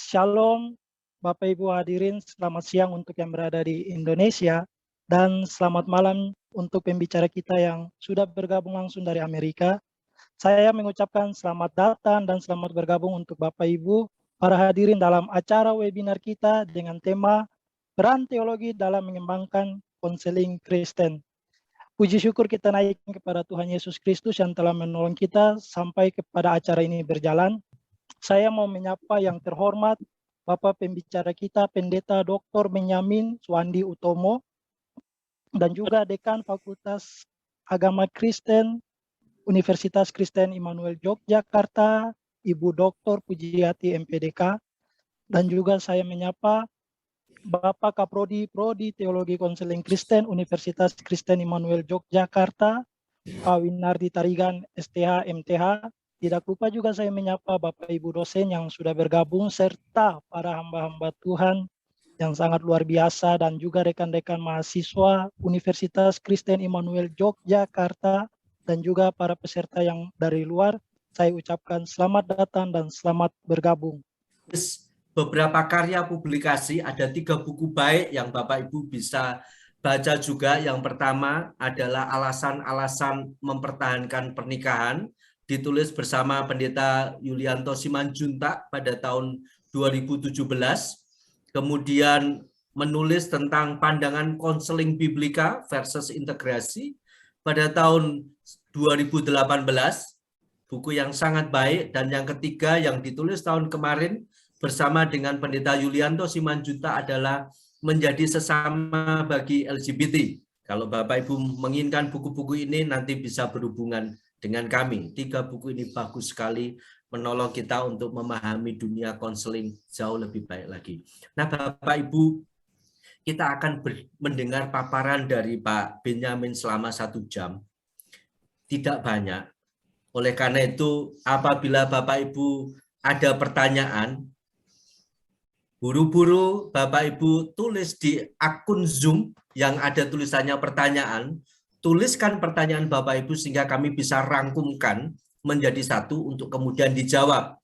Shalom, Bapak Ibu hadirin, selamat siang untuk yang berada di Indonesia, dan selamat malam untuk pembicara kita yang sudah bergabung langsung dari Amerika. Saya mengucapkan selamat datang dan selamat bergabung untuk Bapak Ibu, para hadirin dalam acara webinar kita dengan tema Peran Teologi dalam Mengembangkan Konseling Kristen. Puji syukur kita naikkan kepada Tuhan Yesus Kristus yang telah menolong kita sampai kepada acara ini berjalan. Saya mau menyapa yang terhormat Bapak pembicara kita, Pendeta Dr. Benyamin Suwandi Utomo, dan juga Dekan Fakultas Agama Kristen Universitas Kristen Immanuel Yogyakarta, Ibu Dr. Pujiati MPDK, dan juga saya menyapa Bapak Kaprodi Prodi Teologi Konseling Kristen Universitas Kristen Immanuel Yogyakarta, Pak Winardi Tarigan STH MTH. Tidak lupa juga saya menyapa Bapak Ibu dosen yang sudah bergabung serta para hamba-hamba Tuhan yang sangat luar biasa dan juga rekan-rekan mahasiswa Universitas Kristen Immanuel Yogyakarta dan juga para peserta yang dari luar. Saya ucapkan selamat datang dan selamat bergabung. Beberapa karya publikasi, ada 3 buku baik yang Bapak Ibu bisa baca juga. Yang pertama adalah Alasan-alasan Mempertahankan Pernikahan, ditulis bersama Pendeta Yulianto Simanjuntak pada tahun 2017. Kemudian menulis tentang pandangan konseling biblika versus integrasi pada tahun 2018, buku yang sangat baik. Dan yang ketiga yang ditulis tahun kemarin bersama dengan Pendeta Yulianto Simanjuntak adalah Menjadi Sesama Bagi LGBT. Kalau Bapak Ibu menginginkan buku-buku ini nanti bisa berhubungan dengan kami. 3 buku ini bagus sekali, menolong kita untuk memahami dunia konseling jauh lebih baik lagi. Nah, Bapak Ibu, kita akan mendengar paparan dari Pak Benyamin selama 1 jam. Tidak banyak. Oleh karena itu, apabila Bapak Ibu ada pertanyaan, buru-buru Bapak Ibu tulis di akun Zoom yang ada tulisannya pertanyaan. Tuliskan pertanyaan Bapak Ibu sehingga kami bisa rangkumkan menjadi satu untuk kemudian dijawab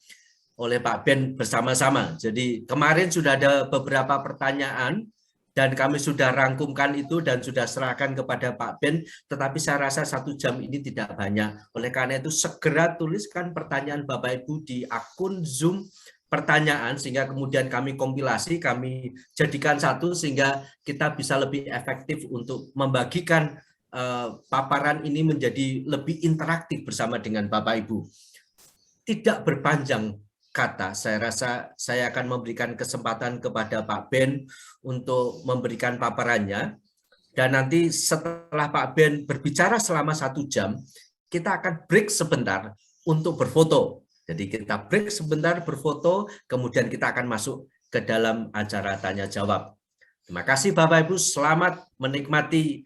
oleh Pak Ben bersama-sama. Jadi kemarin sudah ada beberapa pertanyaan dan kami sudah rangkumkan itu dan sudah serahkan kepada Pak Ben, tetapi saya rasa 1 jam ini tidak banyak. Oleh karena itu segera tuliskan pertanyaan Bapak Ibu di akun Zoom pertanyaan sehingga kemudian kami kompilasi, kami jadikan satu sehingga kita bisa lebih efektif untuk membagikan paparan ini menjadi lebih interaktif bersama dengan Bapak Ibu. Tidak berpanjang kata, saya rasa saya akan memberikan kesempatan kepada Pak Ben untuk memberikan paparannya. Dan nanti setelah Pak Ben berbicara selama 1 jam, kita akan break sebentar untuk berfoto. Jadi kita break sebentar berfoto, kemudian kita akan masuk ke dalam acara tanya jawab. Terima kasih Bapak Ibu, selamat menikmati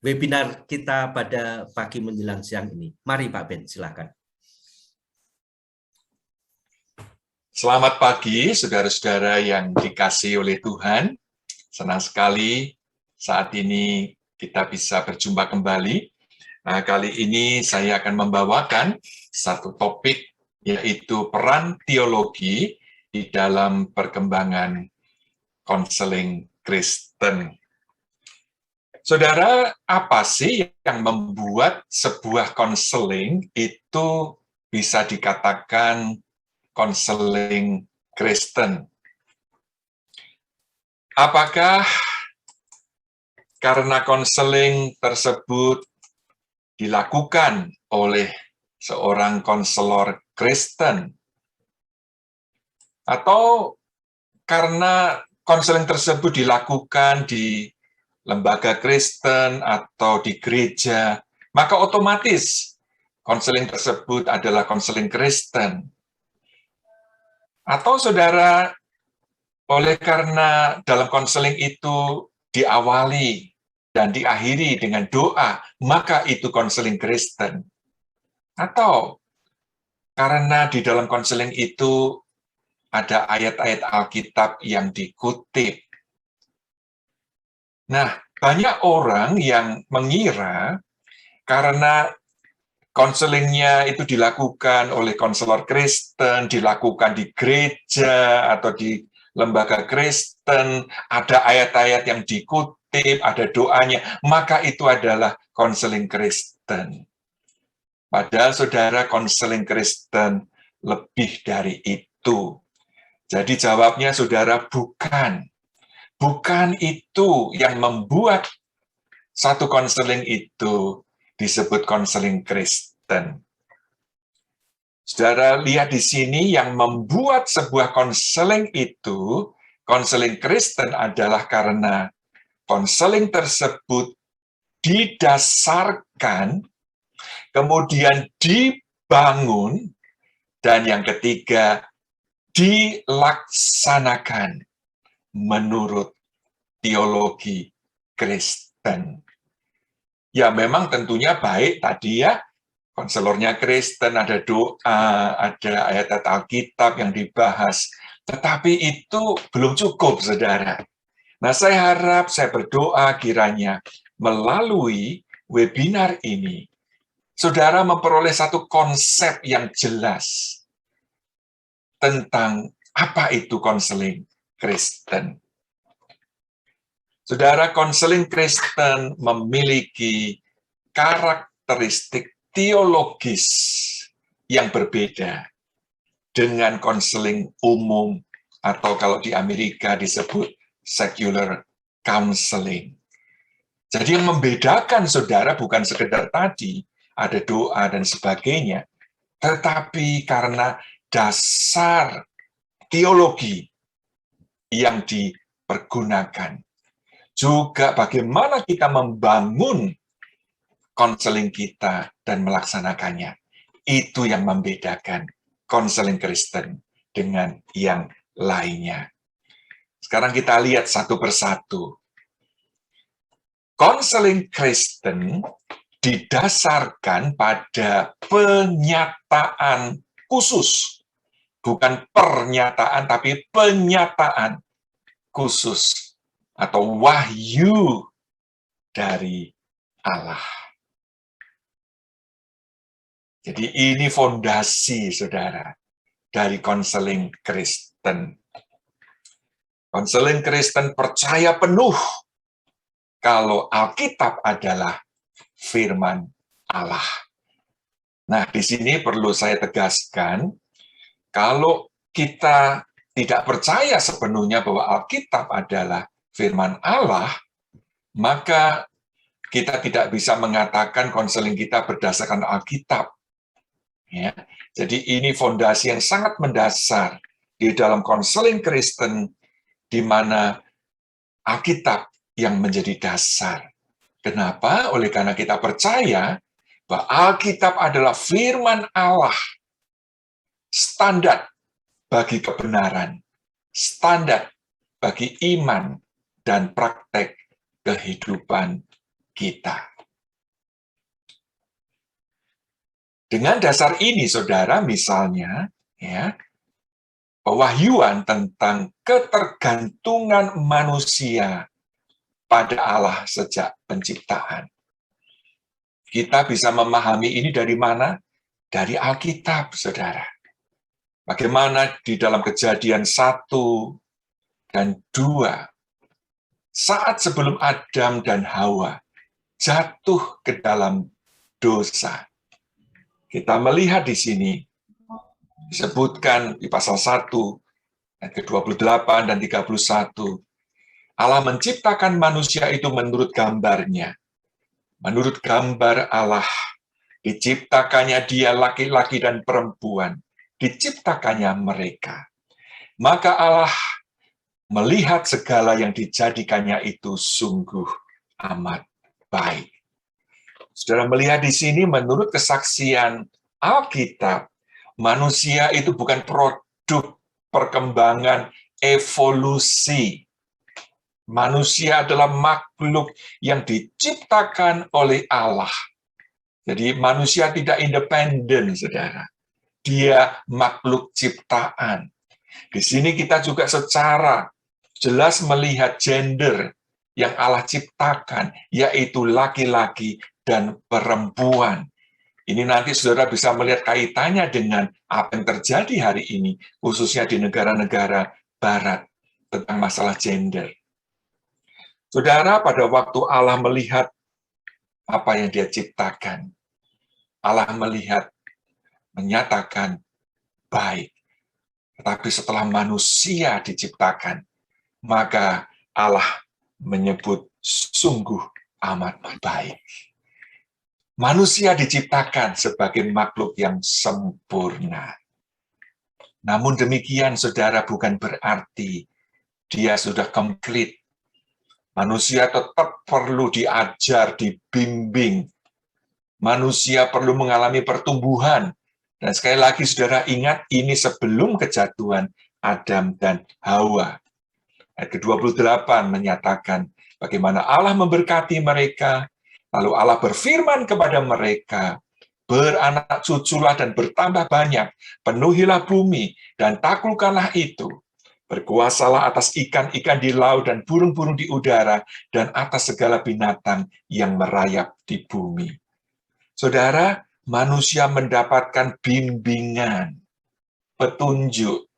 webinar kita pada pagi menjelang siang ini. Mari Pak Ben, silakan. Selamat pagi, saudara-saudara yang dikasihi oleh Tuhan. Senang sekali saat ini kita bisa berjumpa kembali. Nah, kali ini saya akan membawakan satu topik, yaitu peran teologi di dalam perkembangan konseling Kristen. Saudara, apa sih yang membuat sebuah konseling itu bisa dikatakan konseling Kristen? Apakah karena konseling tersebut dilakukan oleh seorang konselor Kristen? Atau karena konseling tersebut dilakukan di lembaga Kristen atau di gereja, maka otomatis konseling tersebut adalah konseling Kristen. Atau saudara, oleh karena dalam konseling itu diawali dan diakhiri dengan doa, maka itu konseling Kristen. Atau karena di dalam konseling itu ada ayat-ayat Alkitab yang dikutip. Nah, banyak orang yang mengira karena konselingnya itu dilakukan oleh konselor Kristen, dilakukan di gereja atau di lembaga Kristen, ada ayat-ayat yang dikutip, ada doanya, maka itu adalah konseling Kristen. Padahal saudara, konseling Kristen lebih dari itu. Jadi jawabnya saudara, bukan. Bukan itu yang membuat satu konseling itu disebut konseling Kristen. Saudara lihat di sini, yang membuat sebuah konseling itu, konseling Kristen adalah karena konseling tersebut didasarkan, kemudian dibangun, dan yang ketiga, dilaksanakan menurut teologi Kristen. Ya memang tentunya baik tadi ya, konselornya Kristen, ada doa, ada ayat-ayat Alkitab yang dibahas. Tetapi itu belum cukup, saudara. Nah, saya harap, saya berdoa kiranya melalui webinar ini, saudara memperoleh satu konsep yang jelas tentang apa itu konseling Kristen. Saudara, konseling Kristen memiliki karakteristik teologis yang berbeda dengan konseling umum atau kalau di Amerika disebut secular counseling. Jadi yang membedakan saudara bukan sekedar tadi ada doa dan sebagainya, tetapi karena dasar teologi yang dipergunakan. Juga bagaimana kita membangun konseling kita dan melaksanakannya. Itu yang membedakan konseling Kristen dengan yang lainnya. Sekarang kita lihat satu persatu. Konseling Kristen didasarkan pada penyataan khusus. Bukan pernyataan, tapi penyataan khusus atau wahyu dari Allah. Jadi ini fondasi, saudara, dari konseling Kristen. Konseling Kristen percaya penuh kalau Alkitab adalah firman Allah. Nah, di sini perlu saya tegaskan, kalau kita tidak percaya sepenuhnya bahwa Alkitab adalah firman Allah, maka kita tidak bisa mengatakan konseling kita berdasarkan Alkitab. Ya, jadi ini fondasi yang sangat mendasar di dalam konseling Kristen, di mana Alkitab yang menjadi dasar. Kenapa? Oleh karena kita percaya bahwa Alkitab adalah firman Allah, standar bagi kebenaran, standar bagi iman dan praktek kehidupan kita. Dengan dasar ini, saudara, misalnya, ya, pewahyuan tentang ketergantungan manusia pada Allah sejak penciptaan. Kita bisa memahami ini dari mana? Dari Alkitab, saudara. Bagaimana di dalam Kejadian 1 dan 2, saat sebelum Adam dan Hawa jatuh ke dalam dosa. Kita melihat di sini, disebutkan di pasal 1, ayat ke-28 dan 31, Allah menciptakan manusia itu menurut gambarnya. Menurut gambar Allah, diciptakannya dia laki-laki dan perempuan, diciptakannya mereka. Maka Allah melihat segala yang dijadikannya itu sungguh amat baik. Saudara melihat di sini, menurut kesaksian Alkitab, manusia itu bukan produk perkembangan evolusi. Manusia adalah makhluk yang diciptakan oleh Allah. Jadi manusia tidak independen, saudara. Dia makhluk ciptaan. Di sini kita juga secara jelas melihat gender yang Allah ciptakan, yaitu laki-laki dan perempuan. Ini nanti saudara bisa melihat kaitannya dengan apa yang terjadi hari ini, khususnya di negara-negara barat, tentang masalah gender. Saudara, pada waktu Allah melihat apa yang dia ciptakan, Allah melihat, menyatakan baik. Tetapi setelah manusia diciptakan, maka Allah menyebut sungguh amat baik. Manusia diciptakan sebagai makhluk yang sempurna. Namun demikian, saudara, bukan berarti dia sudah komplit. Manusia tetap perlu diajar, dibimbing. Manusia perlu mengalami pertumbuhan. Dan sekali lagi, saudara, ingat, ini sebelum kejatuhan Adam dan Hawa. Ayat ke-28 menyatakan bagaimana Allah memberkati mereka, lalu Allah berfirman kepada mereka, beranak cuculah dan bertambah banyak, penuhilah bumi dan taklukkanlah itu. Berkuasalah atas ikan-ikan di laut dan burung-burung di udara dan atas segala binatang yang merayap di bumi. Saudara, manusia mendapatkan bimbingan, petunjuk,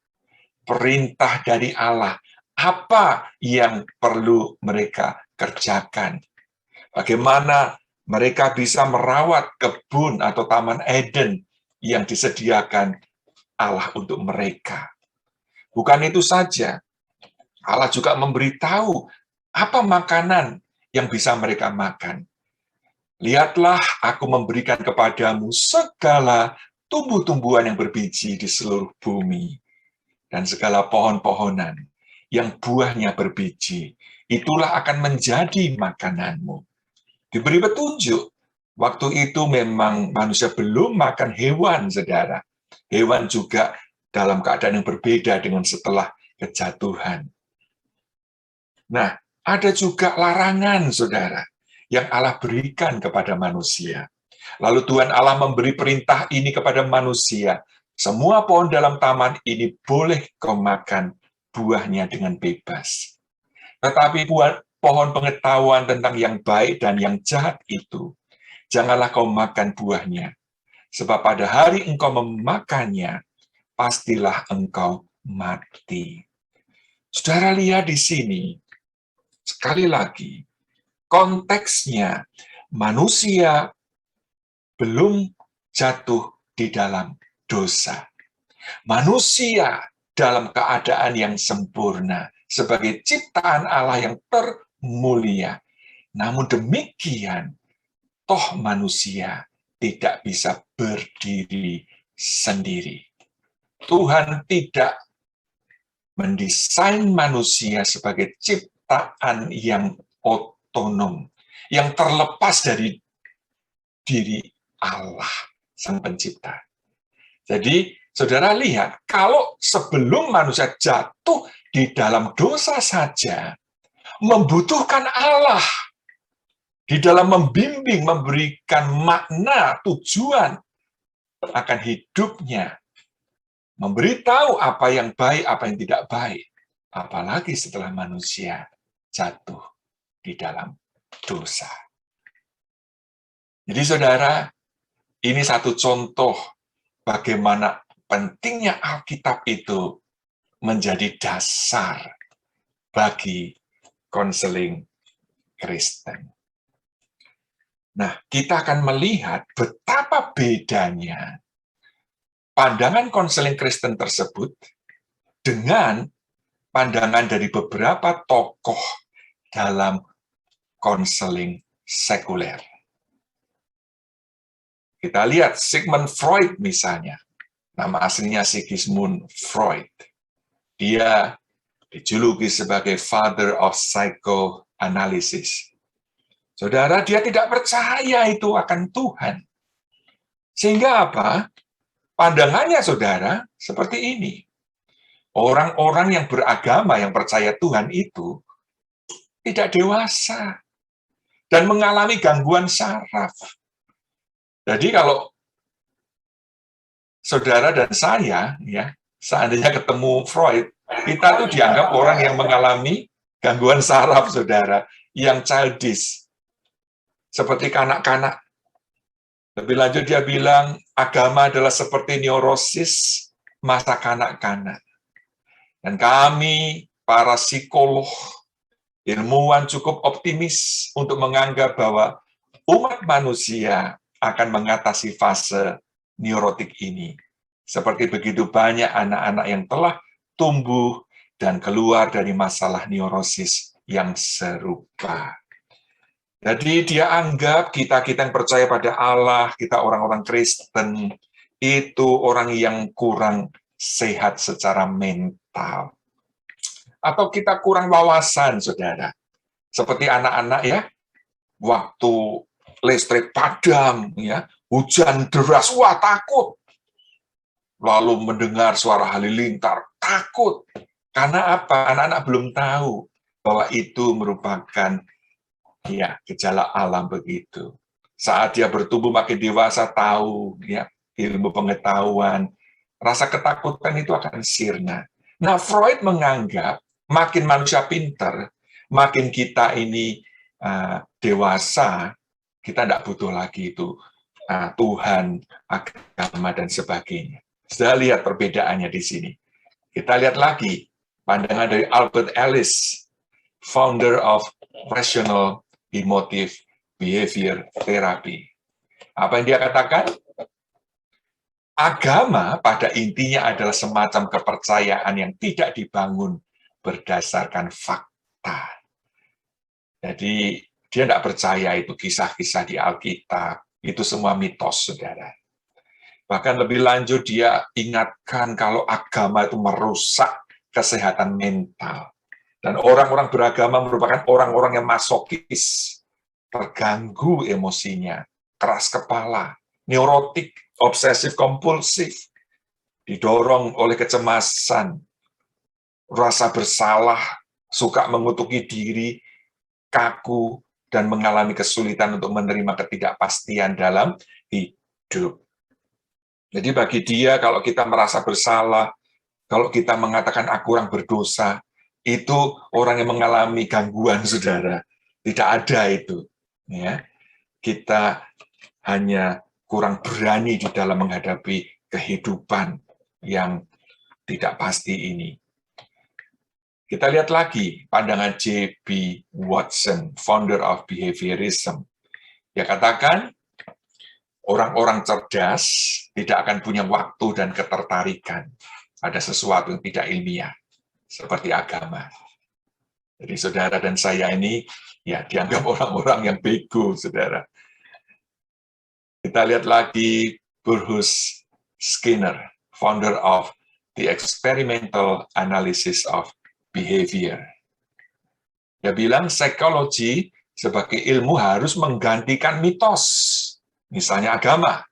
perintah dari Allah. Apa yang perlu mereka kerjakan? Bagaimana mereka bisa merawat kebun atau taman Eden yang disediakan Allah untuk mereka. Bukan itu saja, Allah juga memberitahu apa makanan yang bisa mereka makan. Lihatlah, aku memberikan kepadamu segala tumbuh-tumbuhan yang berbiji di seluruh bumi, dan segala pohon-pohonan yang buahnya berbiji, itulah akan menjadi makananmu. Diberi petunjuk, waktu itu memang manusia belum makan hewan, saudara. Hewan juga dalam keadaan yang berbeda dengan setelah kejatuhan. Nah, ada juga larangan, saudara, yang Allah berikan kepada manusia. Lalu Tuhan Allah memberi perintah ini kepada manusia. Semua pohon dalam taman ini boleh kau makan buahnya dengan bebas. Tetapi pohon pengetahuan tentang yang baik dan yang jahat itu, janganlah kau makan buahnya. Sebab pada hari engkau memakannya, pastilah engkau mati. Saudara lihat di sini, sekali lagi, konteksnya manusia belum jatuh di dalam dosa. Manusia dalam keadaan yang sempurna, sebagai ciptaan Allah yang termulia. Namun demikian, toh manusia tidak bisa berdiri sendiri. Tuhan tidak mendesain manusia sebagai ciptaan yang otonom, yang terlepas dari diri Allah, Sang Pencipta. Jadi, saudara lihat, kalau sebelum manusia jatuh di dalam dosa saja, membutuhkan Allah di dalam membimbing, memberikan makna, tujuan akan hidupnya, memberitahu apa yang baik, apa yang tidak baik, apalagi setelah manusia jatuh di dalam dosa. Jadi saudara, ini satu contoh bagaimana pentingnya Alkitab itu menjadi dasar bagi konseling Kristen. Nah, kita akan melihat betapa bedanya pandangan konseling Kristen tersebut dengan pandangan dari beberapa tokoh dalam konseling sekuler. Kita lihat Sigmund Freud misalnya, nama aslinya Sigmund Freud. Dia dijuluki sebagai Father of Psychoanalysis. Saudara, dia tidak percaya itu akan Tuhan. Sehingga apa? Pandangannya, saudara, seperti ini. Orang-orang yang beragama, yang percaya Tuhan itu tidak dewasa dan mengalami gangguan saraf. Jadi kalau saudara dan saya, ya, seandainya ketemu Freud, kita tuh dianggap orang yang mengalami gangguan saraf, saudara, yang childish, seperti kanak-kanak. Lebih lanjut dia bilang, agama adalah seperti neurosis masa kanak-kanak. Dan kami, para psikolog, ilmuwan cukup optimis untuk menganggap bahwa umat manusia akan mengatasi fase neurotik ini. Seperti begitu banyak anak-anak yang telah tumbuh dan keluar dari masalah neurosis yang serupa. Jadi dia anggap kita-kita yang percaya pada Allah, kita orang-orang Kristen, itu orang yang kurang sehat secara mental. Atau kita kurang wawasan, saudara. Seperti anak-anak ya, waktu listrik padam, ya, hujan deras, wah takut. Lalu mendengar suara halilintar, takut. Karena apa? Anak-anak belum tahu bahwa itu merupakan ya, gejala alam begitu. Saat dia bertumbuh makin dewasa, tahu ya, ilmu pengetahuan, rasa ketakutan itu akan sirna. Nah, Freud menganggap makin manusia pintar, makin kita ini dewasa, kita tidak butuh lagi itu Tuhan, agama, dan sebagainya. Sudah lihat perbedaannya di sini. Kita lihat lagi pandangan dari Albert Ellis, founder of Rational Emotive Behavior Therapy. Apa yang dia katakan? Agama pada intinya adalah semacam kepercayaan yang tidak dibangun berdasarkan fakta. Jadi dia tidak percaya itu kisah-kisah di Alkitab, itu semua mitos, saudara. Bahkan lebih lanjut dia ingatkan kalau agama itu merusak kesehatan mental. Dan orang-orang beragama merupakan orang-orang yang masokis, terganggu emosinya, keras kepala, neurotik, obsesif kompulsif, didorong oleh kecemasan, rasa bersalah, suka mengutuki diri, kaku, dan mengalami kesulitan untuk menerima ketidakpastian dalam hidup. Jadi bagi dia, kalau kita merasa bersalah, kalau kita mengatakan aku orang berdosa, itu orang yang mengalami gangguan, saudara. Tidak ada itu. Ya. Kita hanya kurang berani di dalam menghadapi kehidupan yang tidak pasti ini. Kita lihat lagi pandangan J.B. Watson, founder of behaviorism. Dia katakan, orang-orang cerdas tidak akan punya waktu dan ketertarikan pada sesuatu yang tidak ilmiah, seperti agama. Jadi saudara dan saya ini ya dianggap orang-orang yang bego, saudara. Kita lihat lagi Bruce Skinner, founder of the Experimental Analysis of Behavior. Dia bilang psikologi sebagai ilmu harus menggantikan mitos, misalnya agama.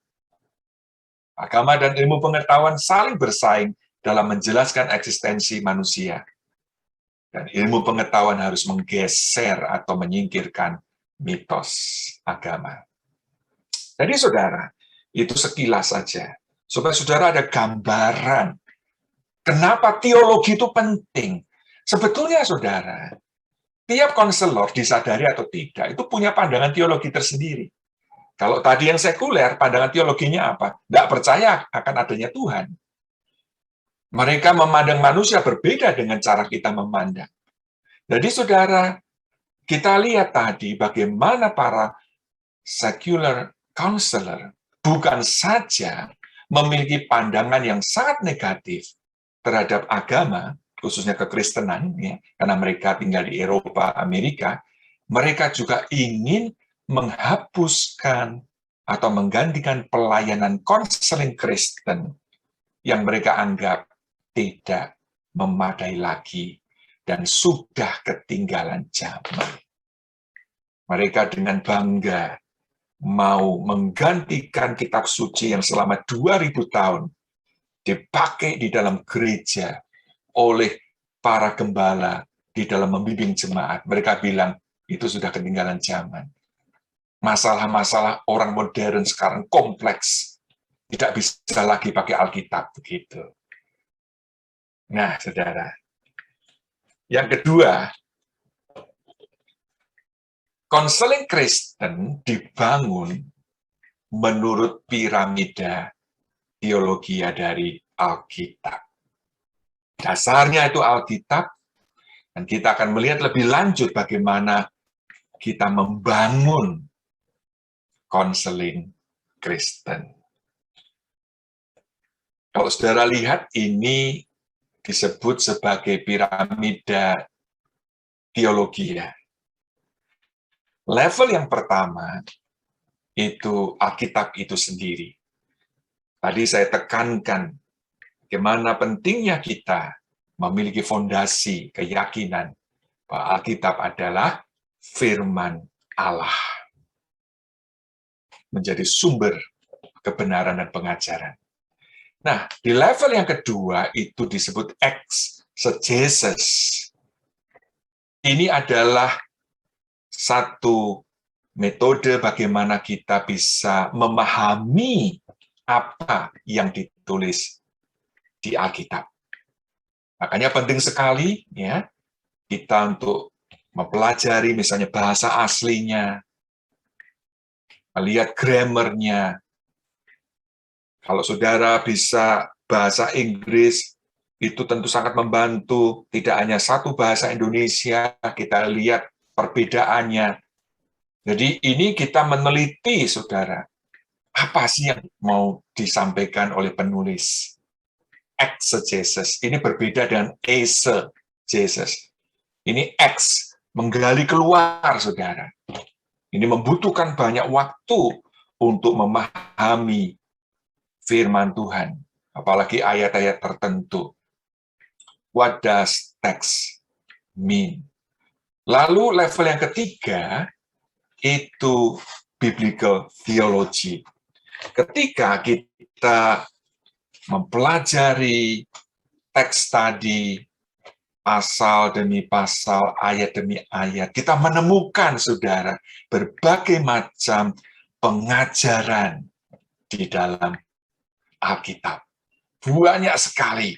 Agama dan ilmu pengetahuan saling bersaing dalam menjelaskan eksistensi manusia. Dan ilmu pengetahuan harus menggeser atau menyingkirkan mitos agama. Jadi saudara, itu sekilas saja. Supaya saudara ada gambaran. Kenapa teologi itu penting? Sebetulnya saudara, tiap konselor disadari atau tidak, itu punya pandangan teologi tersendiri. Kalau tadi yang sekuler, pandangan teologinya apa? Tidak percaya akan adanya Tuhan. Mereka memandang manusia berbeda dengan cara kita memandang. Jadi saudara, kita lihat tadi bagaimana para secular counselor bukan saja memiliki pandangan yang sangat negatif terhadap agama, khususnya kekristenan, ya, karena mereka tinggal di Eropa, Amerika, mereka juga ingin menghapuskan atau menggantikan pelayanan konseling Kristen yang mereka anggap tidak memadai lagi dan sudah ketinggalan zaman. Mereka dengan bangga mau menggantikan kitab suci yang selama 2000 tahun dipakai di dalam gereja oleh para gembala di dalam membimbing jemaat. Mereka bilang, itu sudah ketinggalan zaman. Masalah-masalah orang modern sekarang kompleks. Tidak bisa lagi pakai Alkitab begitu. Nah, saudara. Yang kedua, konseling Kristen dibangun menurut piramida teologi dari Alkitab. Dasarnya itu Alkitab, dan kita akan melihat lebih lanjut bagaimana kita membangun konseling Kristen. Kalau saudara lihat, ini disebut sebagai piramida teologi. Level yang pertama itu Alkitab itu sendiri. Tadi saya tekankan bagaimana pentingnya kita memiliki fondasi keyakinan bahwa Alkitab adalah firman Allah, menjadi sumber kebenaran dan pengajaran. Nah, di level yang kedua itu disebut exegesis. Ini adalah satu metode bagaimana kita bisa memahami apa yang ditulis di Alkitab. Makanya penting sekali ya kita untuk mempelajari misalnya bahasa aslinya, melihat grammarnya. Kalau saudara bisa bahasa Inggris, itu tentu sangat membantu. Tidak hanya satu bahasa Indonesia, kita lihat perbedaannya. Jadi ini kita meneliti, saudara, apa sih yang mau disampaikan oleh penulis. Exegesis, ini berbeda dengan eisegesis. Ini X, menggali keluar, saudara. Ini membutuhkan banyak waktu untuk memahami firman Tuhan, apalagi ayat-ayat tertentu. What does text mean? Lalu level yang ketiga, itu biblical theology. Ketika kita mempelajari teks tadi, pasal demi pasal, ayat demi ayat, kita menemukan, saudara, berbagai macam pengajaran di dalam Alkitab. Banyak sekali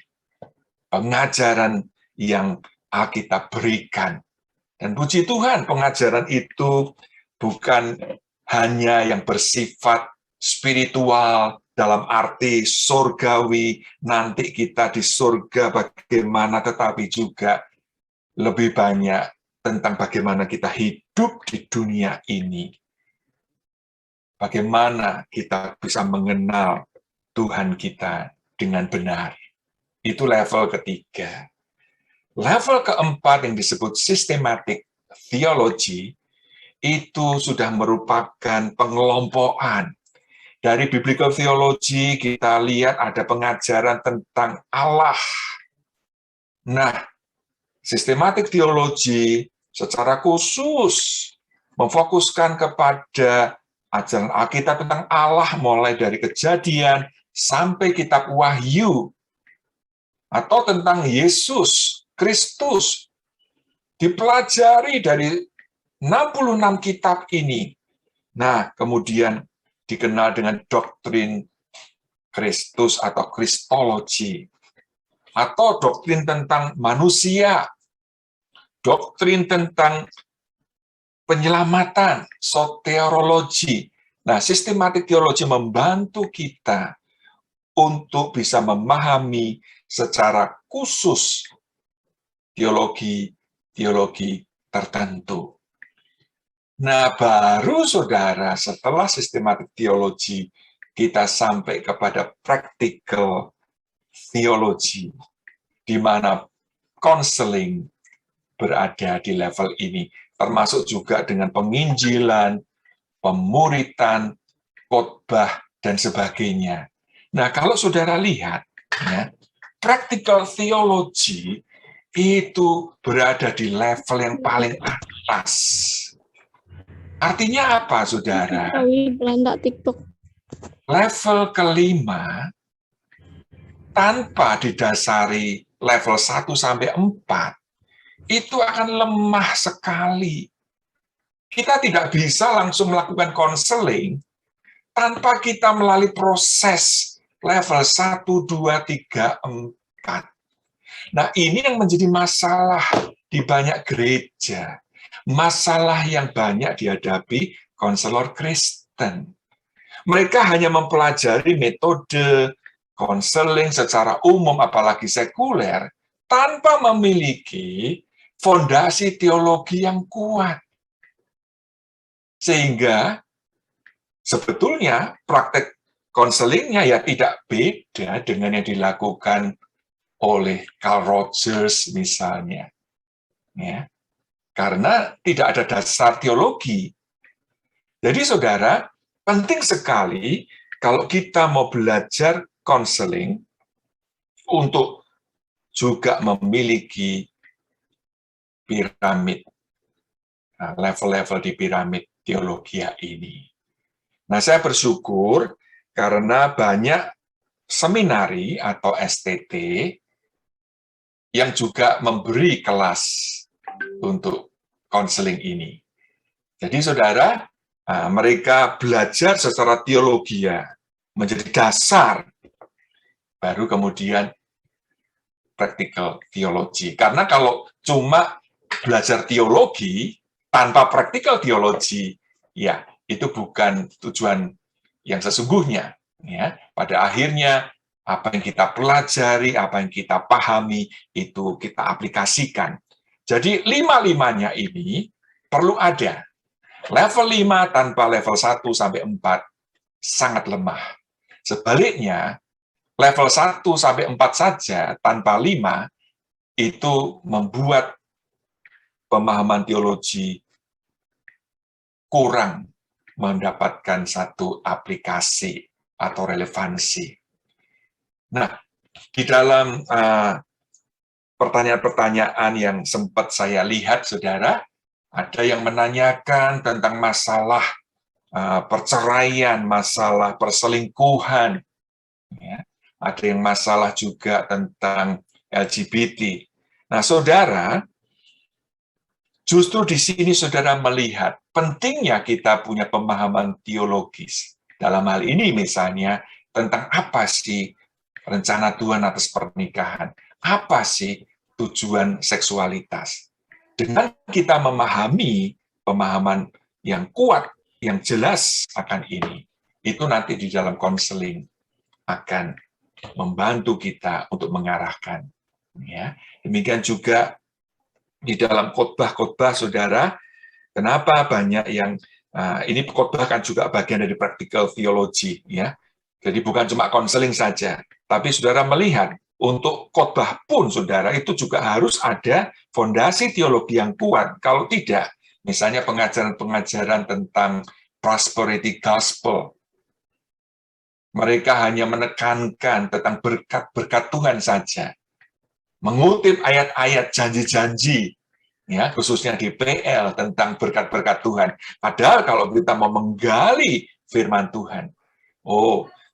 pengajaran yang Alkitab berikan. Dan puji Tuhan, pengajaran itu bukan hanya yang bersifat spiritual, dalam arti surgawi, nanti kita di surga bagaimana, tetapi juga lebih banyak tentang bagaimana kita hidup di dunia ini. Bagaimana kita bisa mengenal Tuhan kita dengan benar. Itu level ketiga. Level keempat yang disebut systematic theology, itu sudah merupakan pengelompokan. Dari biblical theology kita lihat ada pengajaran tentang Allah. Nah, systematic theology secara khusus memfokuskan kepada ajaran Alkitab tentang Allah mulai dari Kejadian sampai kitab Wahyu, atau tentang Yesus Kristus, dipelajari dari 66 kitab ini. Nah, kemudian dikenal dengan doktrin Kristus atau Kristologi, atau doktrin tentang manusia, doktrin tentang penyelamatan, soteriologi. Nah, sistematik teologi membantu kita untuk bisa memahami secara khusus teologi tertentu. Nah, baru saudara setelah sistematik teologi kita sampai kepada practical theology, di mana konseling berada di level ini, termasuk juga dengan penginjilan, pemuritan, khotbah, dan sebagainya. Nah, kalau saudara lihat, ya, practical theology itu berada di level yang paling atas. Artinya apa, saudara? Level kelima, tanpa didasari level 1 sampai 4, itu akan lemah sekali. Kita tidak bisa langsung melakukan konseling tanpa kita melalui proses level 1, 2, 3, 4. Nah, ini yang menjadi masalah di banyak gereja. Masalah yang banyak dihadapi konselor Kristen. Mereka hanya mempelajari metode konseling secara umum, apalagi sekuler, tanpa memiliki fondasi teologi yang kuat. Sehingga sebetulnya praktek konselingnya ya tidak beda dengan yang dilakukan oleh Carl Rogers misalnya. Ya. Karena tidak ada dasar teologi. Jadi saudara, penting sekali kalau kita mau belajar konseling untuk juga memiliki piramid, level-level di piramid teologi ini. Nah, saya bersyukur karena banyak seminari atau STT yang juga memberi kelas untuk konseling ini. Jadi saudara, mereka belajar secara teologi menjadi dasar, baru kemudian practical theology. Karena kalau cuma belajar teologi tanpa practical theology, ya itu bukan tujuan yang sesungguhnya. Ya, pada akhirnya apa yang kita pelajari, apa yang kita pahami, itu kita aplikasikan. Jadi lima-limanya ini perlu ada. Level 5 tanpa level 1 sampai 4 sangat lemah. Sebaliknya, level 1 sampai 4 saja tanpa 5 itu membuat pemahaman teologi kurang mendapatkan satu aplikasi atau relevansi. Nah, di dalam pertanyaan-pertanyaan yang sempat saya lihat, saudara, ada yang menanyakan tentang masalah perceraian, masalah perselingkuhan, ya. Ada yang masalah juga tentang LGBT. Nah, saudara, justru di sini saudara melihat pentingnya kita punya pemahaman teologis. Dalam hal ini misalnya, tentang apa sih rencana Tuhan atas pernikahan? Apa sih tujuan seksualitas? Dengan kita memahami pemahaman yang kuat, yang jelas akan ini, itu nanti di dalam konseling akan membantu kita untuk mengarahkan. Ya. Demikian juga di dalam khotbah-khotbah, saudara, kenapa banyak yang ini khotbah kan juga bagian dari practical theology, ya. Jadi bukan cuma konseling saja, tapi saudara melihat untuk khotbah pun, saudara, itu juga harus ada fondasi teologi yang kuat. Kalau tidak, misalnya pengajaran-pengajaran tentang prosperity gospel, mereka hanya menekankan tentang berkat-berkat Tuhan saja, mengutip ayat-ayat janji-janji, ya, khususnya di PL tentang berkat-berkat Tuhan. Padahal kalau kita mau menggali firman Tuhan,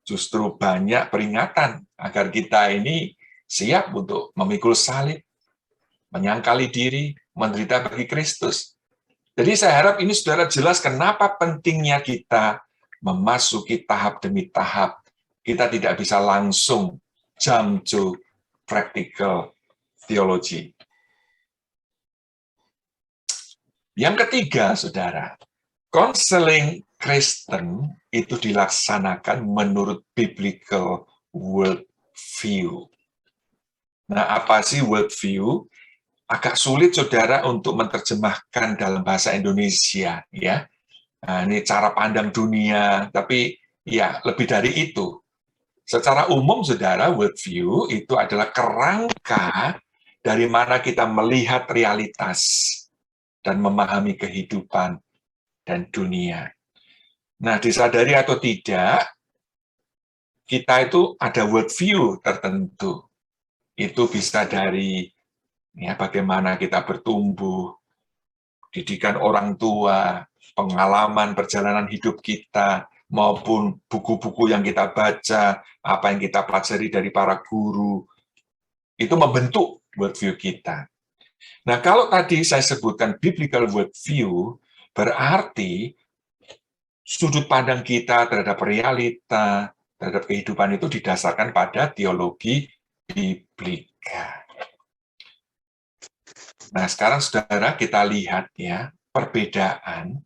justru banyak peringatan agar kita ini siap untuk memikul salib, menyangkali diri, menderita bagi Kristus. Jadi saya harap ini saudara jelas kenapa pentingnya kita memasuki tahap demi tahap. Kita tidak bisa langsung jump to practical theology. Yang ketiga, saudara, konseling Kristen itu dilaksanakan menurut biblical worldview. Nah, apa sih worldview? Agak sulit, saudara, untuk menerjemahkan dalam bahasa Indonesia, ya. Nah, ini cara pandang dunia, tapi ya lebih dari itu. Secara umum, saudara, worldview itu adalah kerangka dari mana kita melihat realitas dan memahami kehidupan dan dunia. Nah, disadari atau tidak, kita itu ada worldview tertentu. Itu bisa dari ya, bagaimana kita bertumbuh, didikan orang tua, pengalaman perjalanan hidup kita, maupun buku-buku yang kita baca, apa yang kita pelajari dari para guru, itu membentuk worldview kita. Nah, kalau tadi saya sebutkan biblical worldview, berarti sudut pandang kita terhadap realita, terhadap kehidupan itu didasarkan pada teologi biblika. Nah, sekarang saudara kita lihat ya, perbedaan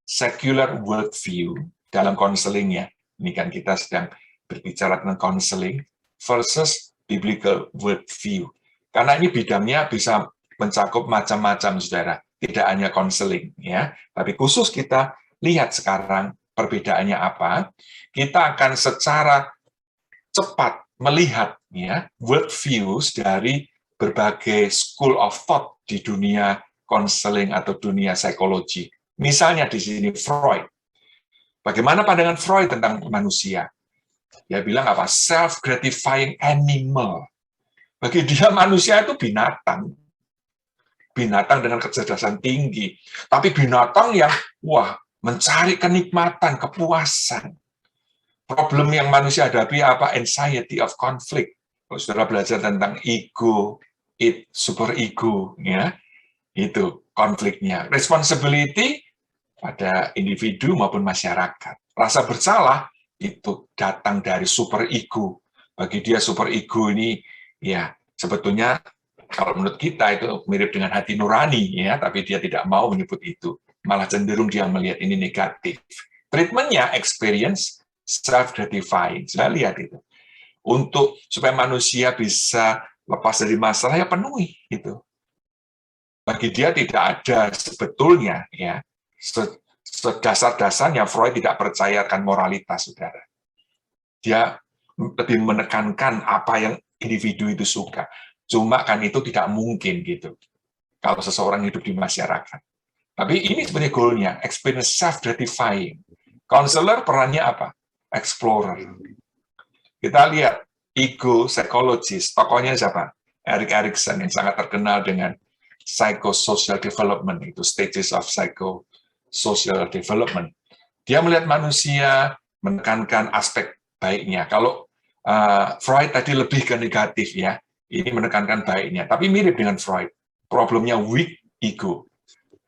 secular worldview dalam konseling ya. Ini kan kita sedang berbicara tentang konseling versus biblical worldview. Karena ini bidangnya bisa mencakup macam-macam, saudara. Tidak hanya konseling, ya. Tapi khusus kita lihat sekarang perbedaannya apa. Kita akan secara cepat melihat ya worldviews dari berbagai school of thought di dunia konseling atau dunia psikologi. Misalnya di sini Freud. Bagaimana pandangan Freud tentang manusia? Dia bilang apa? Self-gratifying animal. Bagi dia manusia itu binatang. Binatang dengan kecerdasan tinggi. Tapi binatang yang, mencari kenikmatan, kepuasan. Problem yang manusia hadapi apa? Anxiety of conflict. Kalau saudara belajar tentang ego, super ego, ya, itu konfliknya. Responsibility pada individu maupun masyarakat. Rasa bersalah itu datang dari super ego. Bagi dia super ego ini, ya sebetulnya kalau menurut kita itu mirip dengan hati nurani, ya, tapi dia tidak mau menyebut itu. Malah cenderung dia melihat ini negatif. Treatmentnya experience self-gratifying. Saya lihat itu. Untuk supaya manusia bisa lepas dari masalah, ya penuhi itu. Bagi dia tidak ada sebetulnya, ya, sedasar-dasarnya Freud tidak percayakan moralitas, saudara. Dia lebih menekankan apa yang individu itu suka. Cuma kan itu tidak mungkin gitu kalau seseorang hidup di masyarakat. Tapi ini sebenarnya goalnya, experience self-gratifying. Counselor perannya apa? Explorer. Kita lihat ego psychologist, tokohnya siapa? Erik Erikson yang sangat terkenal dengan psychosocial development, itu stages of psychosocial development. Dia melihat manusia, menekankan aspek baiknya. Kalau Freud tadi lebih ke negatif ya, ini menekankan baiknya. Tapi mirip dengan Freud, problemnya weak ego.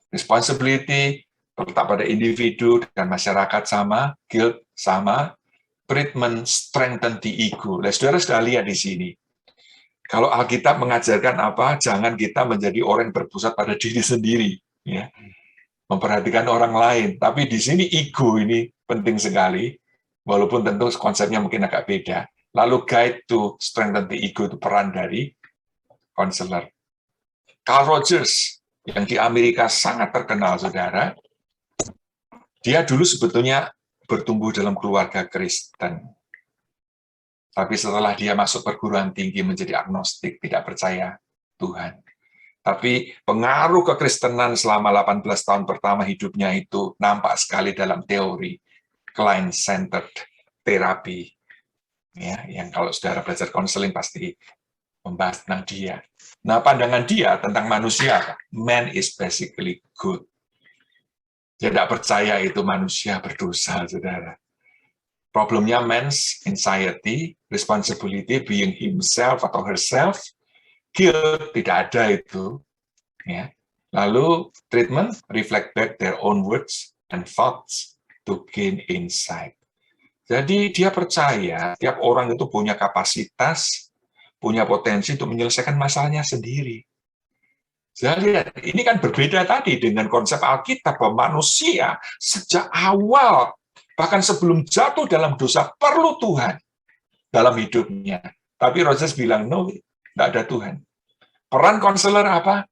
Responsibility terletak pada individu dan masyarakat sama, guilt sama, treatment strengthen the ego. Nah, saudara sudah lihat di sini. Kalau Alkitab mengajarkan apa, jangan kita menjadi orang yang berpusat pada diri sendiri, ya, memperhatikan orang lain. Tapi di sini ego ini penting sekali, walaupun tentu konsepnya mungkin agak beda. Lalu guide to strengthen the ego itu peran dari counselor. Carl Rogers yang di Amerika sangat terkenal, saudara. Dia dulu sebetulnya bertumbuh dalam keluarga Kristen. Tapi setelah dia masuk perguruan tinggi menjadi agnostik, tidak percaya Tuhan. Tapi pengaruh kekristenan selama 18 tahun pertama hidupnya itu nampak sekali dalam teori client-centered therapy. Ya, yang kalau saudara belajar konseling pasti membahas tentang dia. Nah, pandangan dia tentang manusia, man is basically good. Dia tidak percaya itu manusia berdosa, saudara. Problemnya man's anxiety, responsibility, being himself atau herself, guilt, tidak ada itu. Ya. Lalu treatment, reflect back their own words and thoughts to gain insight. Jadi dia percaya tiap orang itu punya kapasitas, punya potensi untuk menyelesaikan masalahnya sendiri. Saya lihat, ini kan berbeda tadi dengan konsep Alkitab bahwa manusia sejak awal, bahkan sebelum jatuh dalam dosa, perlu Tuhan dalam hidupnya. Tapi Rogers bilang, no, tidak ada Tuhan. Peran konselor apa?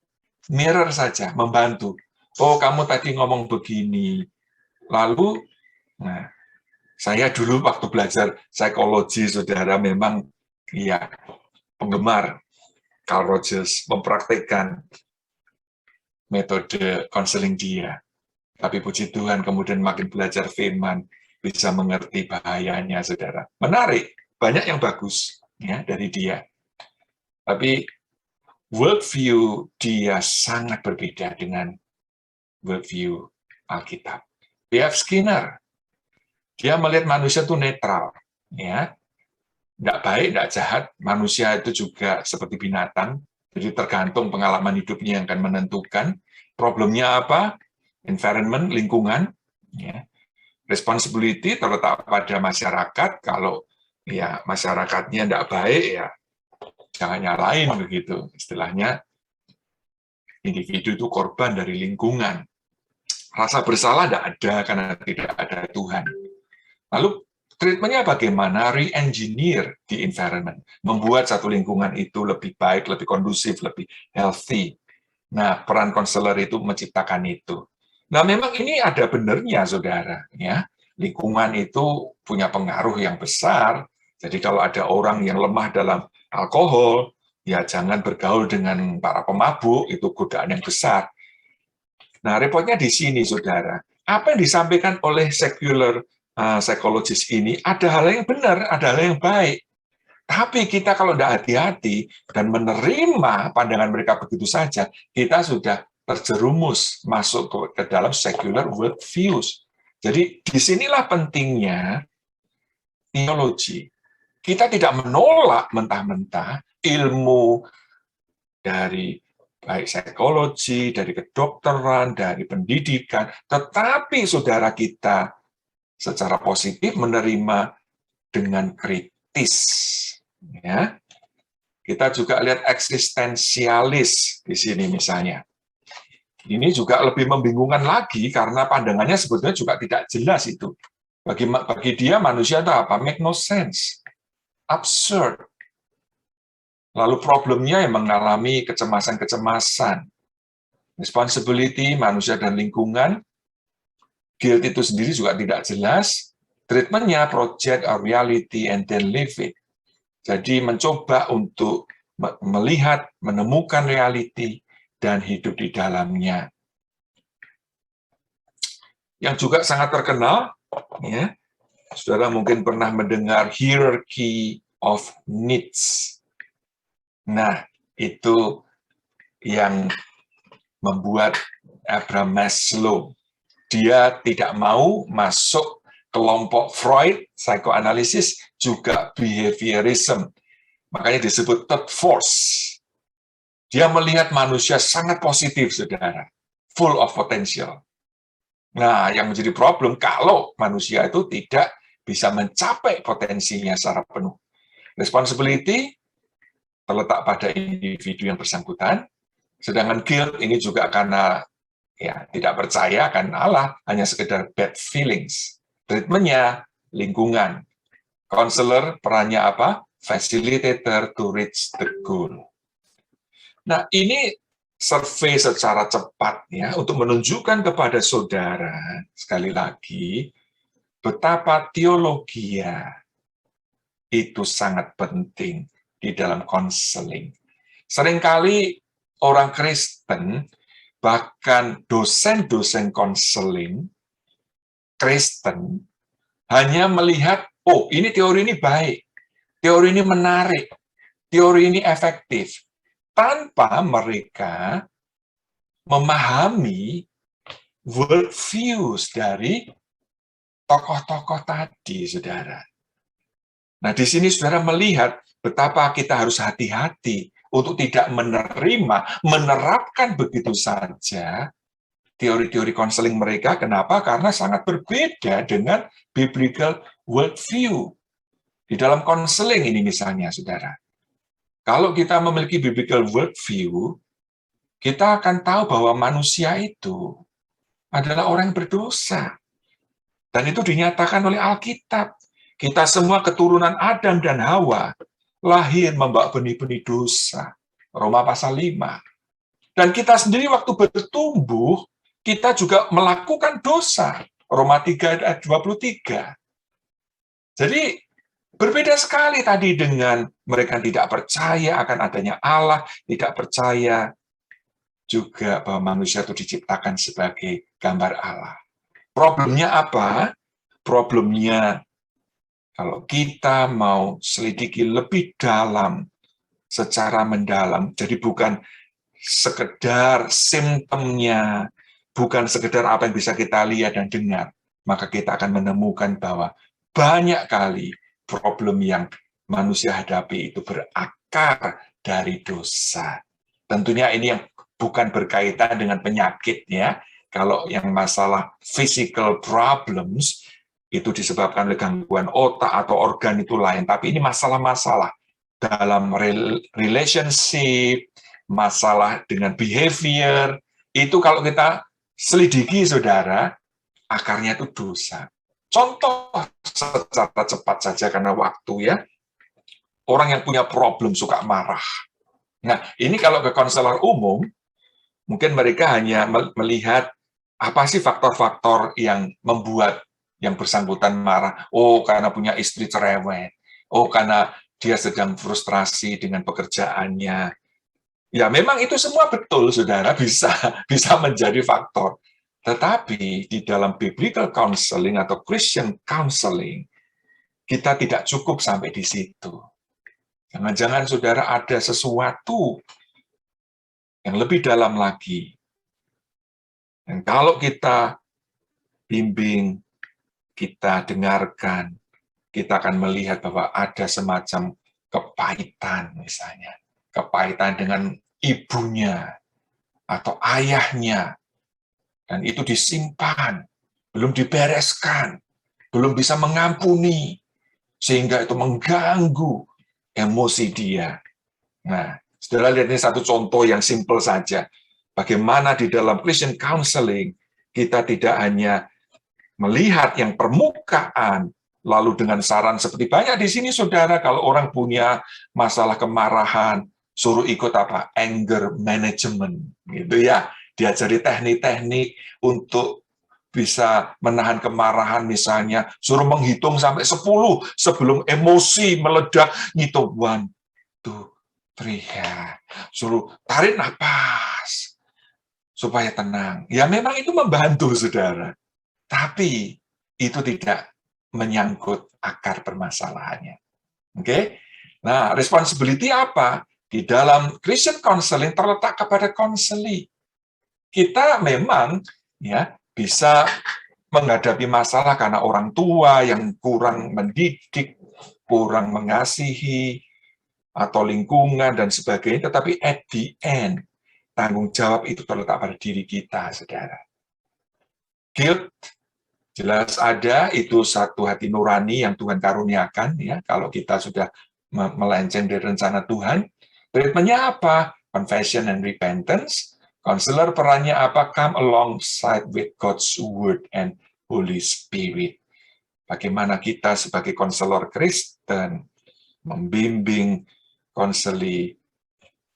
Mirror saja, membantu. Oh, kamu tadi ngomong begini. Lalu, nah, saya dulu waktu belajar psikologi, saudara, memang ya penggemar Carl Rogers, mempraktikkan metode konseling dia. Tapi puji Tuhan, kemudian makin belajar firman, bisa mengerti bahayanya, saudara. Menarik, banyak yang bagus ya dari dia. Tapi worldview dia sangat berbeda dengan worldview Alkitab. B.F. Skinner, dia melihat manusia itu netral, ya, tidak baik, tidak jahat. Manusia itu juga seperti binatang, jadi tergantung pengalaman hidupnya yang akan menentukan. Problemnya apa? Environment, lingkungan, ya. Responsibility terletak pada masyarakat. Kalau ya masyarakatnya tidak baik, ya jangan nyalain begitu. Istilahnya individu itu korban dari lingkungan. Rasa bersalah tidak ada karena tidak ada Tuhan. Lalu treatmentnya bagaimana? Re-engineer di environment, membuat satu lingkungan itu lebih baik, lebih kondusif, lebih healthy. Nah, peran konselor itu menciptakan itu. Nah, memang ini ada benernya, saudara. Ya, lingkungan itu punya pengaruh yang besar. Jadi kalau ada orang yang lemah dalam alkohol, ya jangan bergaul dengan para pemabuk, itu godaan yang besar. Nah, repotnya di sini, saudara. Apa yang disampaikan oleh secular psychologist ini, ada hal yang benar, ada hal yang baik. Tapi kita kalau tidak hati-hati dan menerima pandangan mereka begitu saja, kita sudah terjerumus masuk ke dalam secular worldviews. Jadi disinilah pentingnya teologi. Kita tidak menolak mentah-mentah ilmu dari baik psikologi, dari kedokteran, dari pendidikan, tetapi saudara kita secara positif menerima dengan kritis. Ya, kita juga lihat eksistensialis di sini misalnya. Ini juga lebih membingungkan lagi karena pandangannya sebetulnya juga tidak jelas itu. Bagi dia manusia itu apa? Make no sense. Absurd. Lalu problemnya yang mengalami kecemasan-kecemasan. Responsibility, manusia dan lingkungan. Guilt itu sendiri juga tidak jelas. Treatmentnya project or reality and then live it. Jadi mencoba untuk melihat, menemukan reality, dan hidup di dalamnya. Yang juga sangat terkenal, ya, saudara mungkin pernah mendengar hierarchy of needs. Nah, itu yang membuat Abraham Maslow. Dia tidak mau masuk kelompok Freud, psikoanalisis, juga behaviorism. Makanya disebut third force. Dia melihat manusia sangat positif, saudara. Full of potential. Nah, yang menjadi problem kalau manusia itu tidak bisa mencapai potensinya secara penuh. Responsibility terletak pada individu yang bersangkutan, sedangkan guilt ini juga karena ya tidak percaya akan Allah, hanya sekedar bad feelings. Treatmentnya lingkungan. Counselor perannya apa? Facilitator to reach the goal. Nah, ini survei secara cepat ya untuk menunjukkan kepada saudara sekali lagi betapa teologi itu sangat penting di dalam konseling. Seringkali orang Kristen, bahkan dosen-dosen konseling Kristen, hanya melihat, oh ini teori ini baik, teori ini menarik, teori ini efektif, tanpa mereka memahami worldviews dari tokoh-tokoh tadi, saudara. Nah, di sini saudara melihat betapa kita harus hati-hati untuk tidak menerapkan begitu saja teori-teori konseling mereka. Kenapa? Karena sangat berbeda dengan biblical worldview. Di dalam konseling ini misalnya, saudara. Kalau kita memiliki biblical worldview, kita akan tahu bahwa manusia itu adalah orang yang berdosa. Dan itu dinyatakan oleh Alkitab. Kita semua keturunan Adam dan Hawa lahir membawa benih-benih dosa. Roma pasal 5. Dan kita sendiri waktu bertumbuh, kita juga melakukan dosa. Roma 3 ayat 23. Jadi berbeda sekali tadi dengan mereka tidak percaya akan adanya Allah, tidak percaya juga bahwa manusia itu diciptakan sebagai gambar Allah. Problemnya apa? Problemnya kalau kita mau selidiki lebih dalam, secara mendalam, jadi bukan sekedar simptomnya, bukan sekedar apa yang bisa kita lihat dan dengar, maka kita akan menemukan bahwa banyak kali problem yang manusia hadapi itu berakar dari dosa. Tentunya ini yang bukan berkaitan dengan penyakit ya. Kalau yang masalah physical problems itu disebabkan oleh gangguan otak atau organ itu lain, tapi ini masalah-masalah dalam relationship, masalah dengan behavior, itu kalau kita selidiki, saudara, akarnya itu dosa. Contoh secara cepat saja karena waktu ya. Orang yang punya problem suka marah. Nah, ini kalau ke konselor umum, mungkin mereka hanya melihat apa sih faktor-faktor yang membuat yang bersangkutan marah. Oh, karena punya istri cerewet. Oh, karena dia sedang frustrasi dengan pekerjaannya. Ya, memang itu semua betul, saudara, bisa menjadi faktor. Tetapi di dalam biblical counseling atau Christian counseling, kita tidak cukup sampai di situ. Jangan-jangan saudara ada sesuatu yang lebih dalam lagi. Dan kalau kita bimbing, kita dengarkan, kita akan melihat bahwa ada semacam kepahitan misalnya. Kepahitan dengan ibunya atau ayahnya. Dan itu disimpan, belum dibereskan, belum bisa mengampuni, sehingga itu mengganggu emosi dia. Nah, saudara lihat ini satu contoh yang simpel saja. Bagaimana di dalam Christian counseling, kita tidak hanya melihat yang permukaan, lalu dengan saran seperti banyak di sini, saudara, kalau orang punya masalah kemarahan, suruh ikut apa? Anger management, gitu ya. Diajari teknik-teknik untuk bisa menahan kemarahan misalnya, suruh menghitung sampai 10 sebelum emosi meledak, ngitung 1, 2, 3, ya. Suruh tarik nafas supaya tenang. Ya memang itu membantu, saudara. Tapi itu tidak menyangkut akar permasalahannya. Oke? Nah, responsibility apa? Di dalam Christian counseling terletak kepada konseli. Kita memang ya bisa menghadapi masalah karena orang tua yang kurang mendidik, kurang mengasihi, atau lingkungan dan sebagainya, tetapi at the end, tanggung jawab itu terletak pada diri kita, saudara. Guilt jelas ada, itu satu hati nurani yang Tuhan karuniakan, ya. Kalau kita sudah melenceng dari rencana Tuhan, treatmentnya apa? Confession and repentance. Konselor perannya apa? Come alongside with God's Word and Holy Spirit. Bagaimana kita sebagai konselor Kristen membimbing konseli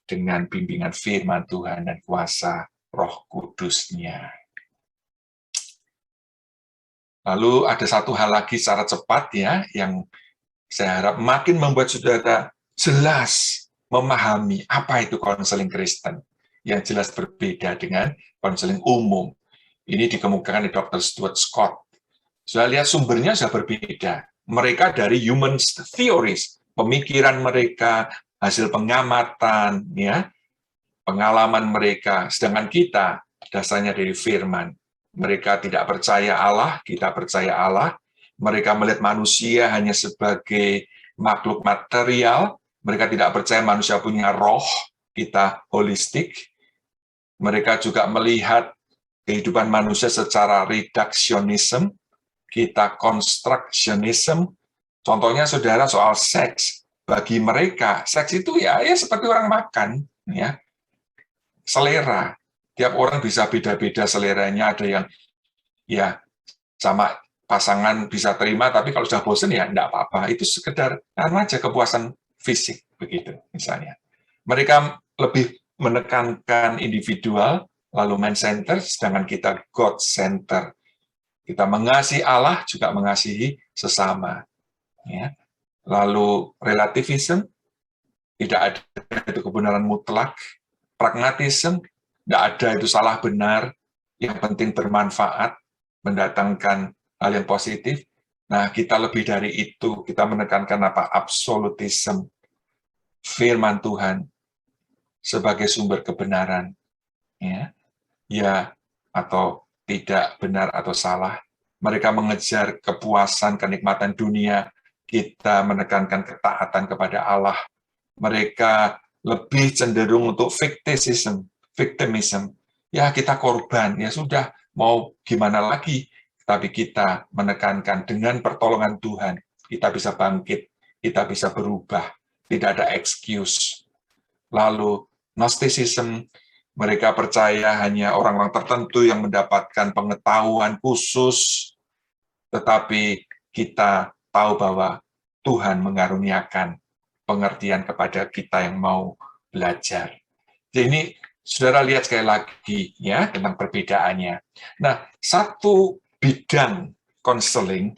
dengan bimbingan firman Tuhan dan kuasa Roh Kudus-Nya. Lalu ada satu hal lagi secara cepat ya, yang saya harap makin membuat saudara jelas memahami apa itu konseling Kristen, yang jelas berbeda dengan konseling umum. Ini dikemukakan di Dr. Stuart Scott. Saya lihat sumbernya sudah berbeda. Mereka dari human theories, pemikiran mereka, hasil pengamatan, ya, pengalaman mereka. Sedangkan kita dasarnya dari firman. Mereka tidak percaya Allah, kita percaya Allah. Mereka melihat manusia hanya sebagai makhluk material. Mereka tidak percaya manusia punya roh, kita holistik. Mereka juga melihat kehidupan manusia secara reductionism, kita constructionism. Contohnya saudara soal seks. Bagi mereka, seks itu ya seperti orang makan, ya. Selera. Tiap orang bisa beda-beda seleranya, ada yang ya sama pasangan bisa terima, tapi kalau sudah bosan ya enggak apa-apa. Itu sekedar aja kepuasan fisik begitu misalnya. Mereka lebih menekankan individual, lalu man-center, sedangkan kita God-center. Kita mengasihi Allah, juga mengasihi sesama. Ya. Lalu relativism, tidak ada itu kebenaran mutlak. Pragmatism, tidak ada itu salah benar, yang penting bermanfaat, mendatangkan hal yang positif. Nah, kita lebih dari itu, kita menekankan apa? Absolutism, firman Tuhan sebagai sumber kebenaran, ya atau tidak, benar atau salah. Mereka mengejar kepuasan, kenikmatan dunia, kita menekankan ketaatan kepada Allah. Mereka lebih cenderung untuk victimism. Ya kita korban, ya sudah, mau gimana lagi. Tapi kita menekankan dengan pertolongan Tuhan, kita bisa bangkit, kita bisa berubah, tidak ada excuse. Lalu Gnosticism, mereka percaya hanya orang-orang tertentu yang mendapatkan pengetahuan khusus, tetapi kita tahu bahwa Tuhan mengaruniakan pengertian kepada kita yang mau belajar. Jadi ini saudara lihat sekali lagi ya tentang perbedaannya. Nah, satu bidang konseling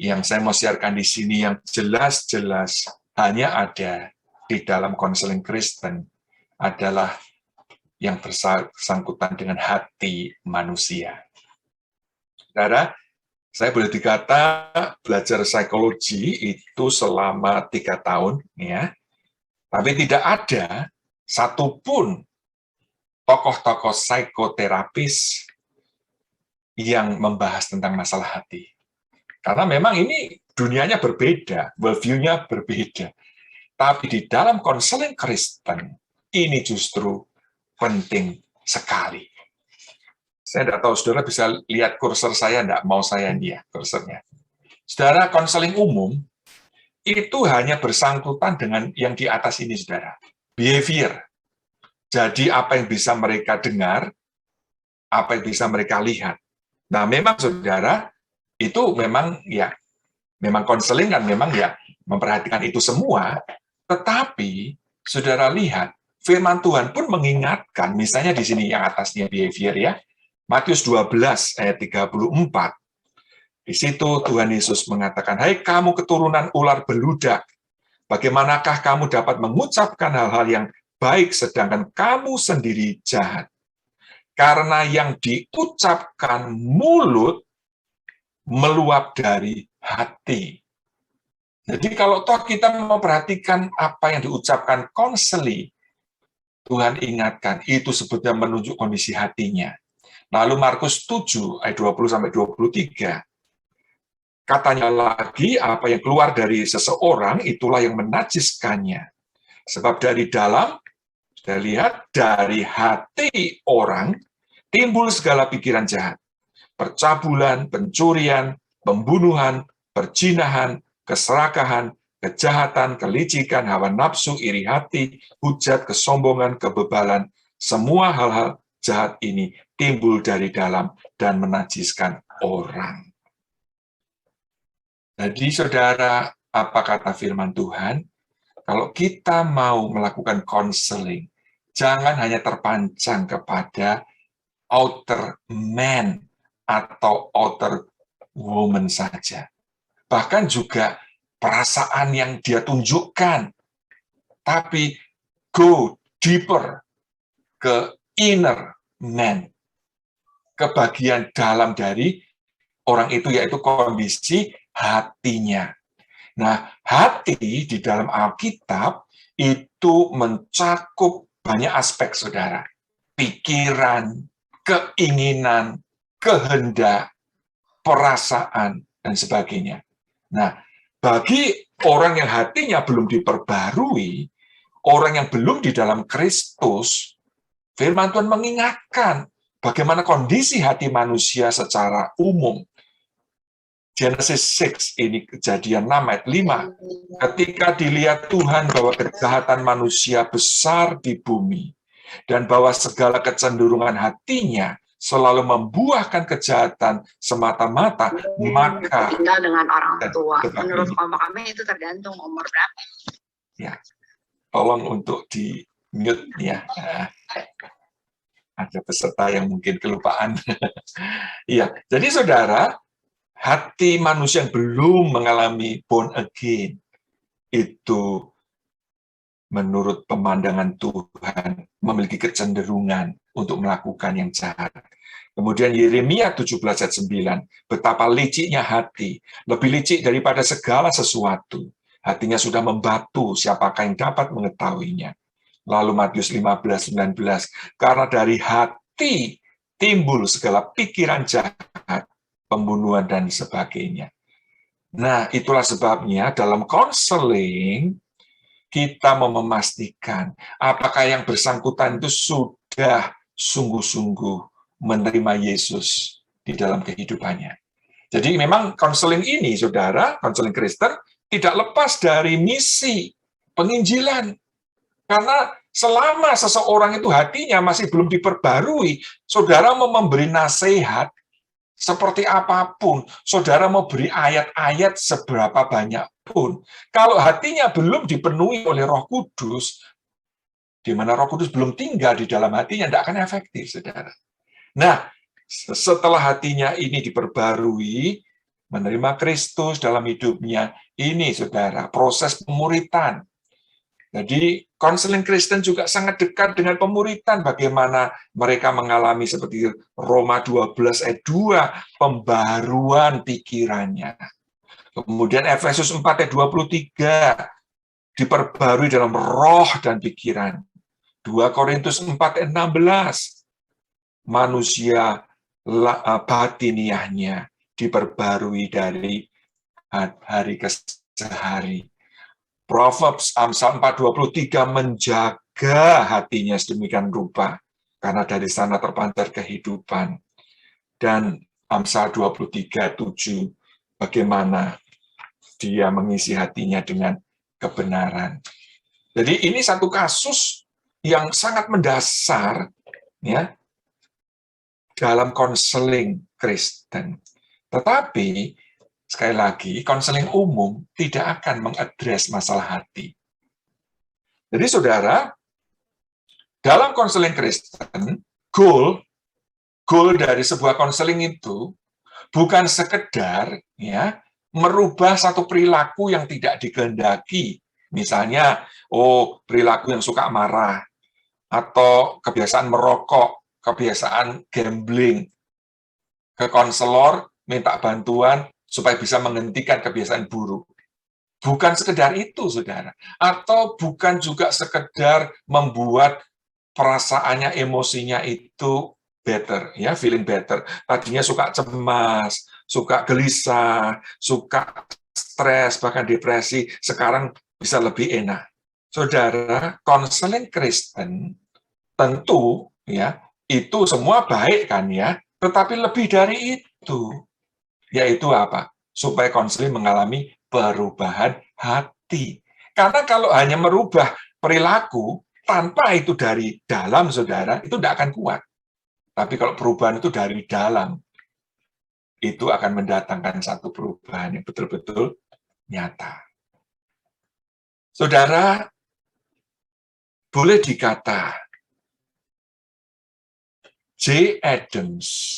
yang saya mau siarkan di sini yang jelas-jelas hanya ada di dalam konseling Kristen adalah yang bersangkutan dengan hati manusia. Saudara, saya boleh dikata belajar psikologi itu selama 3 tahun, ya. Tapi tidak ada satupun tokoh-tokoh psikoterapis yang membahas tentang masalah hati. Karena memang ini dunianya berbeda, worldview-nya berbeda. Tapi di dalam konseling Kristen, ini justru penting sekali. Saya tidak tahu, saudara bisa lihat kursor saya, tidak mau saya dia kursornya. Saudara, konseling umum, itu hanya bersangkutan dengan yang di atas ini, saudara. Behavior. Jadi apa yang bisa mereka dengar, apa yang bisa mereka lihat. Nah, memang saudara, itu memang ya, memang konseling kan memang ya memperhatikan itu semua, tetapi saudara lihat, firman Tuhan pun mengingatkan, misalnya di sini yang atasnya behavior ya, Matius 12 ayat 34. Di situ Tuhan Yesus mengatakan, "Hai kamu keturunan ular beludak, bagaimanakah kamu dapat mengucapkan hal-hal yang baik sedangkan kamu sendiri jahat? Karena yang diucapkan mulut meluap dari hati." Jadi kalau toh kita memperhatikan apa yang diucapkan konseli, Tuhan ingatkan, itu sebetulnya menunjuk kondisi hatinya. Lalu Markus 7 ayat 20-23, katanya lagi, apa yang keluar dari seseorang itulah yang menajiskannya. Sebab dari dalam, kita lihat, dari hati orang timbul segala pikiran jahat, percabulan, pencurian, pembunuhan, perzinahan, keserakahan, kejahatan, kelicikan, hawa nafsu, iri hati, hujat, kesombongan, kebebalan. Semua hal-hal jahat ini timbul dari dalam dan menajiskan orang. Jadi saudara, apa kata firman Tuhan? Kalau kita mau melakukan konseling, jangan hanya terpancang kepada outer man atau outer woman saja. Bahkan juga perasaan yang dia tunjukkan. Tapi go deeper ke inner man, ke bagian dalam dari orang itu, yaitu kondisi hatinya. Nah, hati di dalam Alkitab itu mencakup banyak aspek, saudara. Pikiran, keinginan, kehendak, perasaan, dan sebagainya. Nah, bagi orang yang hatinya belum diperbarui, orang yang belum di dalam Kristus, firman Tuhan mengingatkan bagaimana kondisi hati manusia secara umum. Genesis 6, ini Kejadian 6 ayat 5. Ketika dilihat Tuhan bahwa kejahatan manusia besar di bumi, dan bahwa segala kecenderungan hatinya selalu membuahkan kejahatan semata-mata, maka tinggal dengan orang tua. Menurut kami itu tergantung umur berapa. Ya, tolong untuk di mute ya. Ada peserta yang mungkin kelupaan. Iya, jadi saudara, hati manusia yang belum mengalami born again itu menurut pemandangan Tuhan memiliki kecenderungan untuk melakukan yang jahat. Kemudian Yeremia 17 ayat 9, betapa liciknya hati, lebih licik daripada segala sesuatu. Hatinya sudah membatu, siapakah yang dapat mengetahuinya. Lalu Matius 15:19, karena dari hati timbul segala pikiran jahat, pembunuhan, dan sebagainya. Nah, itulah sebabnya dalam konseling, kita mau memastikan apakah yang bersangkutan itu sudah sungguh-sungguh menerima Yesus di dalam kehidupannya. Jadi memang konseling ini, saudara, konseling Kristen, tidak lepas dari misi penginjilan. Karena selama seseorang itu hatinya masih belum diperbarui, saudara mau memberi nasihat, seperti apapun, saudara mau beri ayat-ayat seberapa banyak pun, kalau hatinya belum dipenuhi oleh Roh Kudus, di mana Roh Kudus belum tinggal di dalam hatinya, tidak akan efektif, saudara. Nah, setelah hatinya ini diperbarui, menerima Kristus dalam hidupnya, ini, saudara, proses pemuritan. Jadi, konseling Kristen juga sangat dekat dengan pemuritan, bagaimana mereka mengalami seperti Roma 12 ayat 2, pembaruan pikirannya. Kemudian Efesus 4 ayat 23, diperbarui dalam roh dan pikiran. 2 Korintus 4 ayat 16, manusia batiniahnya diperbarui dari hari ke hari. Proverbs Amsal 4:23 menjaga hatinya sedemikian rupa, karena dari sana terpancar kehidupan. Dan Amsal 23:7 bagaimana dia mengisi hatinya dengan kebenaran. Jadi ini satu kasus yang sangat mendasar ya dalam konseling Kristen. Tetapi sekali lagi, konseling umum tidak akan mengadres masalah hati. Jadi saudara, dalam konseling Kristen, goal dari sebuah konseling itu bukan sekedar ya merubah satu perilaku yang tidak dikehendaki. Misalnya, perilaku yang suka marah, atau kebiasaan merokok, kebiasaan gambling, ke konselor minta bantuan supaya bisa menghentikan kebiasaan buruk. Bukan sekedar itu, saudara. Atau bukan juga sekedar membuat perasaannya, emosinya itu better, ya, feeling better. Tadinya suka cemas, suka gelisah, suka stres, bahkan depresi, sekarang bisa lebih enak. Saudara, konseling Kristen tentu ya, itu semua baik kan ya, tetapi lebih dari itu. Yaitu apa? Supaya konseling mengalami perubahan hati. Karena kalau hanya merubah perilaku tanpa itu dari dalam, saudara, itu tidak akan kuat. Tapi kalau perubahan itu dari dalam, itu akan mendatangkan satu perubahan yang betul-betul nyata. Saudara, boleh dikata, J. Adams,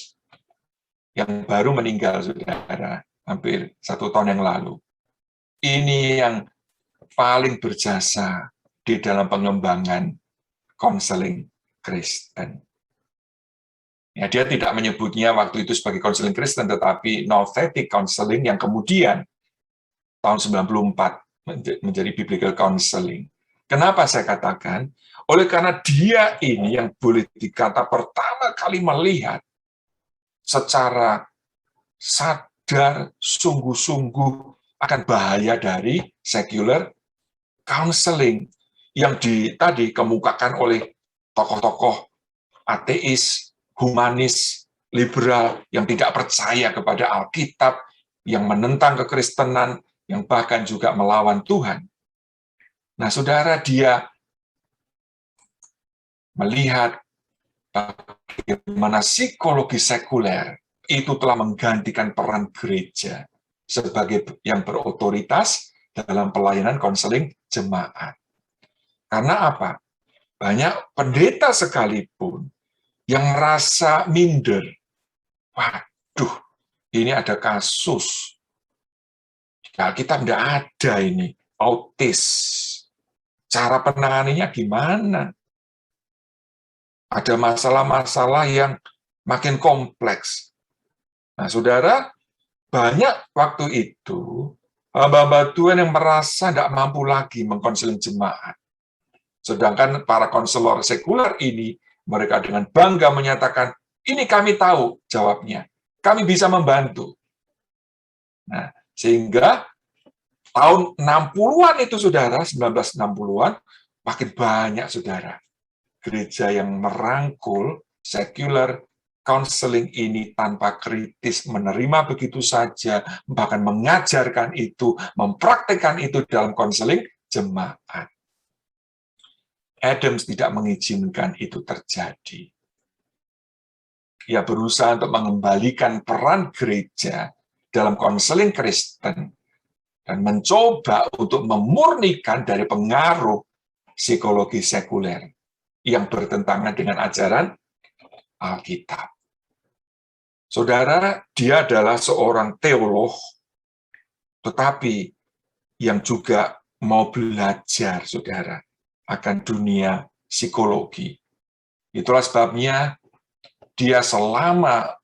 yang baru meninggal, saudara, hampir 1 tahun yang lalu. Ini yang paling berjasa di dalam pengembangan konseling Kristen. Ya, dia tidak menyebutnya waktu itu sebagai konseling Kristen, tetapi Nouthetic Counseling yang kemudian tahun 94 menjadi Biblical Counseling. Kenapa saya katakan? Oleh karena dia ini yang boleh dikata pertama kali melihat secara sadar, sungguh-sungguh akan bahaya dari secular counseling yang tadi kemukakan oleh tokoh-tokoh ateis, humanis, liberal, yang tidak percaya kepada Alkitab, yang menentang kekristenan, yang bahkan juga melawan Tuhan. Nah, saudara, dia melihat bagaimana psikologi sekuler itu telah menggantikan peran gereja sebagai yang berotoritas dalam pelayanan konseling jemaat. Karena apa? Banyak pendeta sekalipun yang merasa minder. Waduh, ini ada kasus. Kita tidak ada ini, autis. Cara penanganannya gimana? Ada masalah-masalah yang makin kompleks. Nah, saudara, banyak waktu itu hamba-hamba Tuhan yang merasa tidak mampu lagi mengkonseling jemaat. Sedangkan para konselor sekuler ini, mereka dengan bangga menyatakan, ini kami tahu jawabnya, kami bisa membantu. Nah, sehingga tahun 60-an itu, saudara, 1960-an, makin banyak, saudara, gereja yang merangkul secular counseling ini tanpa kritis, menerima begitu saja, bahkan mengajarkan itu, mempraktikkan itu dalam konseling jemaat. Adams tidak mengizinkan itu terjadi. ia berusaha untuk mengembalikan peran gereja dalam konseling Kristen dan mencoba untuk memurnikan dari pengaruh psikologi sekuler yang bertentangan dengan ajaran Alkitab. Saudara, dia adalah seorang teolog, tetapi yang juga mau belajar, saudara, akan dunia psikologi. Itulah sebabnya dia selama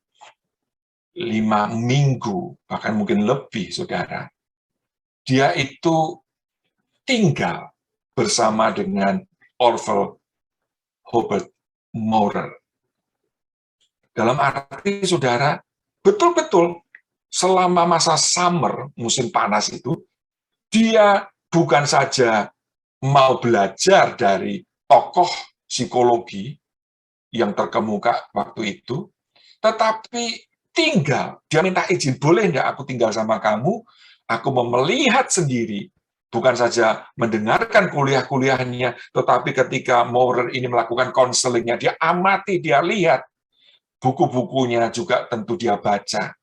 5 minggu, bahkan mungkin lebih, saudara, dia itu tinggal bersama dengan Orville Hubert Maurer. Dalam arti, saudara, betul-betul selama masa summer, musim panas itu, dia bukan saja mau belajar dari tokoh psikologi yang terkemuka waktu itu, tetapi tinggal, dia minta izin, boleh enggak aku tinggal sama kamu, aku mau melihat sendiri, bukan saja mendengarkan kuliah-kuliahnya, tetapi ketika Maurer ini melakukan konselingnya, dia amati, dia lihat, buku-bukunya juga tentu dia baca.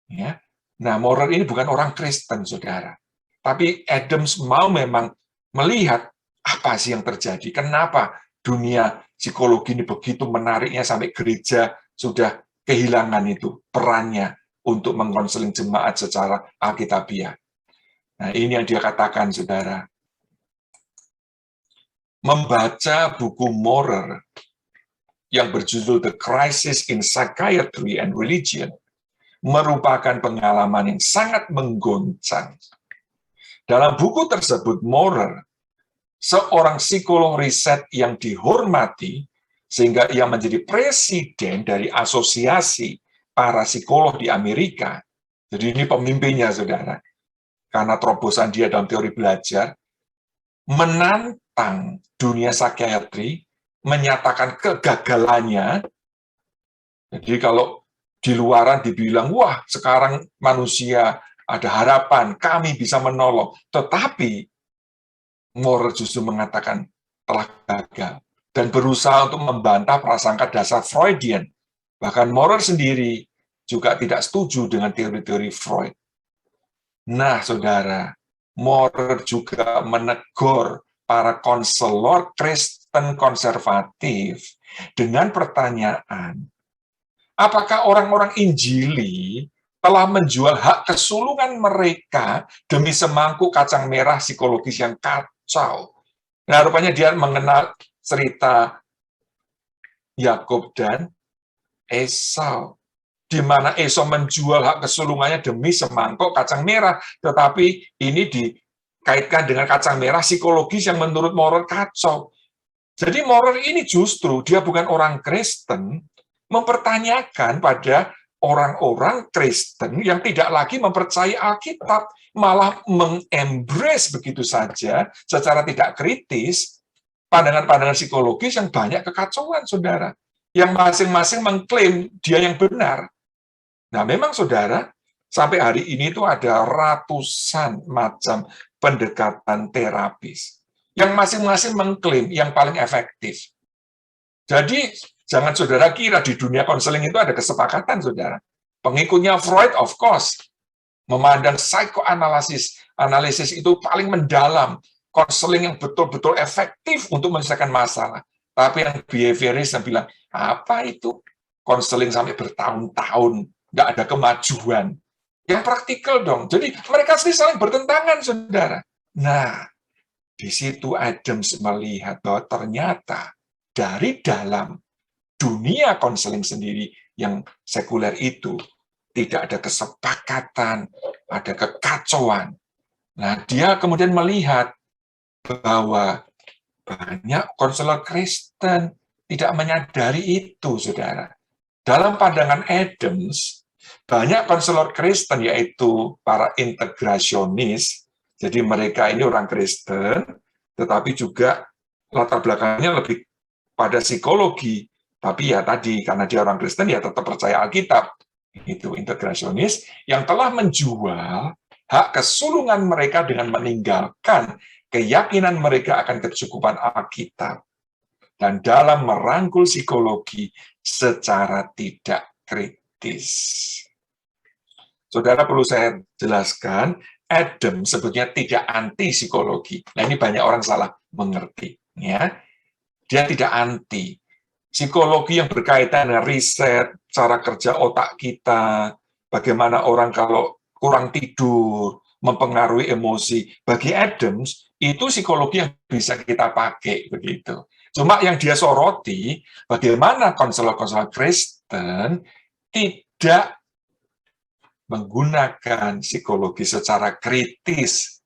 Ya. Nah, Maurer ini bukan orang Kristen, saudara. Tapi Adams mau memang melihat apa sih yang terjadi. Kenapa dunia psikologi ini begitu menariknya sampai gereja sudah kehilangan itu perannya untuk mengkonseling jemaat secara alkitabiah. Nah, ini yang dia katakan, saudara. Membaca buku Maurer yang berjudul The Crisis in Psychiatry and Religion merupakan pengalaman yang sangat menggoncang. Dalam buku tersebut, Maurer, seorang psikolog riset yang dihormati, sehingga ia menjadi presiden dari asosiasi para psikolog di Amerika. Jadi ini pemimpinnya, saudara. Karena terobosan dia dalam teori belajar, menantang dunia psikiatri, menyatakan kegagalannya. Jadi kalau di luaran dibilang, wah sekarang manusia ada harapan, kami bisa menolong. Tetapi Maurer justru mengatakan telah gagal dan berusaha untuk membantah prasangka dasar Freudian. Bahkan Maurer sendiri juga tidak setuju dengan teori-teori Freud. Nah, saudara, Maurer juga menegur para konselor Kristen konservatif dengan pertanyaan, apakah orang-orang Injili telah menjual hak kesulungan mereka demi semangkuk kacang merah psikologis yang kacau? Nah, rupanya dia mengenal cerita Yakub dan Esau, di mana Esau menjual hak kesulungannya demi semangkuk kacang merah, tetapi ini dikaitkan dengan kacang merah psikologis yang menurut Maurer kacau. Jadi Maurer ini justru, dia bukan orang Kristen, mempertanyakan pada orang-orang Kristen yang tidak lagi mempercayai Alkitab, malah mengembrace begitu saja, secara tidak kritis, pandangan-pandangan psikologis yang banyak kekacauan, saudara. Yang masing-masing mengklaim dia yang benar. Nah, memang, saudara, sampai hari ini itu ada ratusan macam pendekatan terapis yang masing-masing mengklaim yang paling efektif. Jadi, jangan saudara kira di dunia konseling itu ada kesepakatan, saudara. Pengikutnya Freud, of course, memandang psikoanalisis itu paling mendalam, konseling yang betul-betul efektif untuk menyelesaikan masalah. Tapi yang behavioris yang bilang, apa itu? Konseling sampai bertahun-tahun, nggak ada kemajuan. Yang praktikal dong. Jadi mereka sendiri saling bertentangan, saudara. Nah, di situ Adams melihat bahwa ternyata dari dalam dunia konseling sendiri yang sekuler itu tidak ada kesepakatan, ada kekacauan. Nah, dia kemudian melihat bahwa banyak konselor Kristen tidak menyadari itu, saudara. Dalam pandangan Adams, banyak konselor Kristen, yaitu para integrasionis, jadi mereka ini orang Kristen, tetapi juga latar belakangnya lebih pada psikologi, tapi ya tadi, karena dia orang Kristen, ya tetap percaya Alkitab. Itu integrasionis yang telah menjual hak kesulungan mereka dengan meninggalkan keyakinan mereka akan kecukupan Alkitab. dan dalam merangkul psikologi secara tidak kritis. Saudara, perlu saya jelaskan, Adam sebetulnya tidak anti psikologi. Nah, ini banyak orang salah mengerti. Ya. Dia tidak anti. Psikologi yang berkaitan dengan riset, cara kerja otak kita, bagaimana orang kalau kurang tidur, mempengaruhi emosi. Bagi Adams, itu psikologi yang bisa kita pakai, begitu. Cuma yang dia soroti, bagaimana konselor-konselor Kristen tidak menggunakan psikologi secara kritis,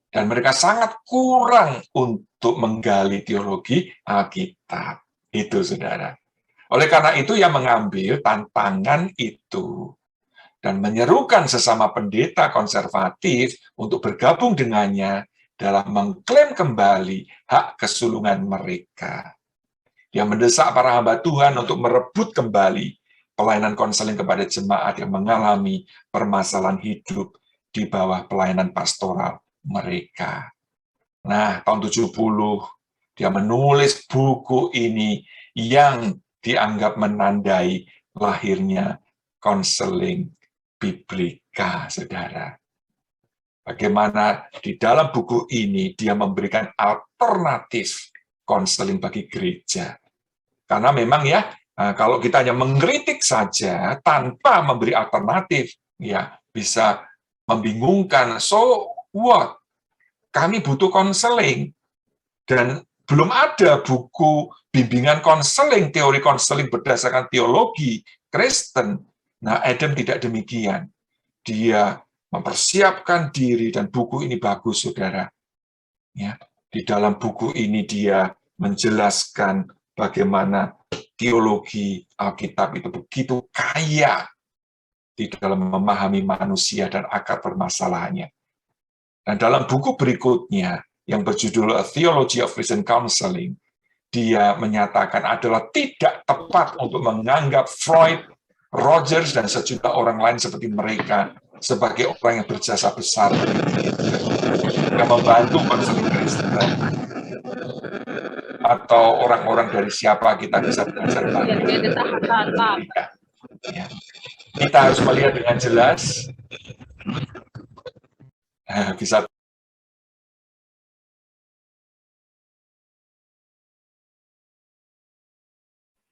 dan mereka sangat kurang untuk menggali teologi Alkitab. Itu, saudara. Oleh karena itu, ia mengambil tantangan itu dan menyerukan sesama pendeta konservatif untuk bergabung dengannya dalam mengklaim kembali hak kesulungan mereka. Dia mendesak para hamba Tuhan untuk merebut kembali pelayanan konseling kepada jemaat yang mengalami permasalahan hidup di bawah pelayanan pastoral mereka. Nah, tahun 70, dia menulis buku ini yang dianggap menandai lahirnya konseling biblika, saudara. Bagaimana di dalam buku ini dia memberikan alternatif konseling bagi gereja. Karena memang ya, kalau kita hanya mengkritik saja tanpa memberi alternatif, ya bisa membingungkan. So what? Kami butuh konseling, dan belum ada buku bimbingan konseling, teori konseling berdasarkan teologi Kristen. Nah, Adam tidak demikian. Dia mempersiapkan diri, dan buku ini bagus, saudara. Ya, di dalam buku ini dia menjelaskan bagaimana teologi Alkitab itu begitu kaya di dalam memahami manusia dan akar permasalahannya. Dan dalam buku berikutnya, yang berjudul A Theology of Christian Counseling, dia menyatakan adalah tidak tepat untuk menganggap Freud, Rogers, dan sejumlah orang lain seperti mereka sebagai orang yang berjasa besar yang membantu konseling Kristen, atau orang-orang dari siapa kita bisa belajar banyak. Ya. Kita harus melihat dengan jelas, bisa.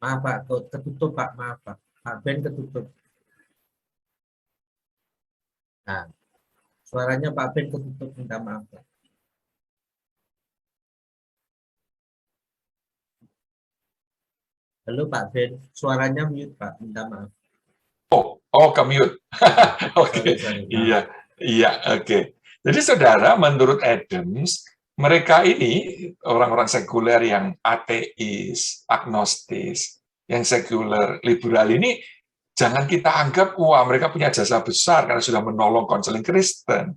Maaf Pak, ketutup Pak, maaf Pak. Pak Ben ketutup. Nah, suaranya Pak Ben ketutup, minta maaf Pak. Halo Pak Ben, suaranya mute Pak, minta maaf. Oh, ke mute. Oke, iya, oke. Jadi saudara, menurut Adams, mereka ini orang-orang sekuler yang ateis, agnostis, yang sekuler, liberal ini, jangan kita anggap, wah mereka punya jasa besar karena sudah menolong konseling Kristen.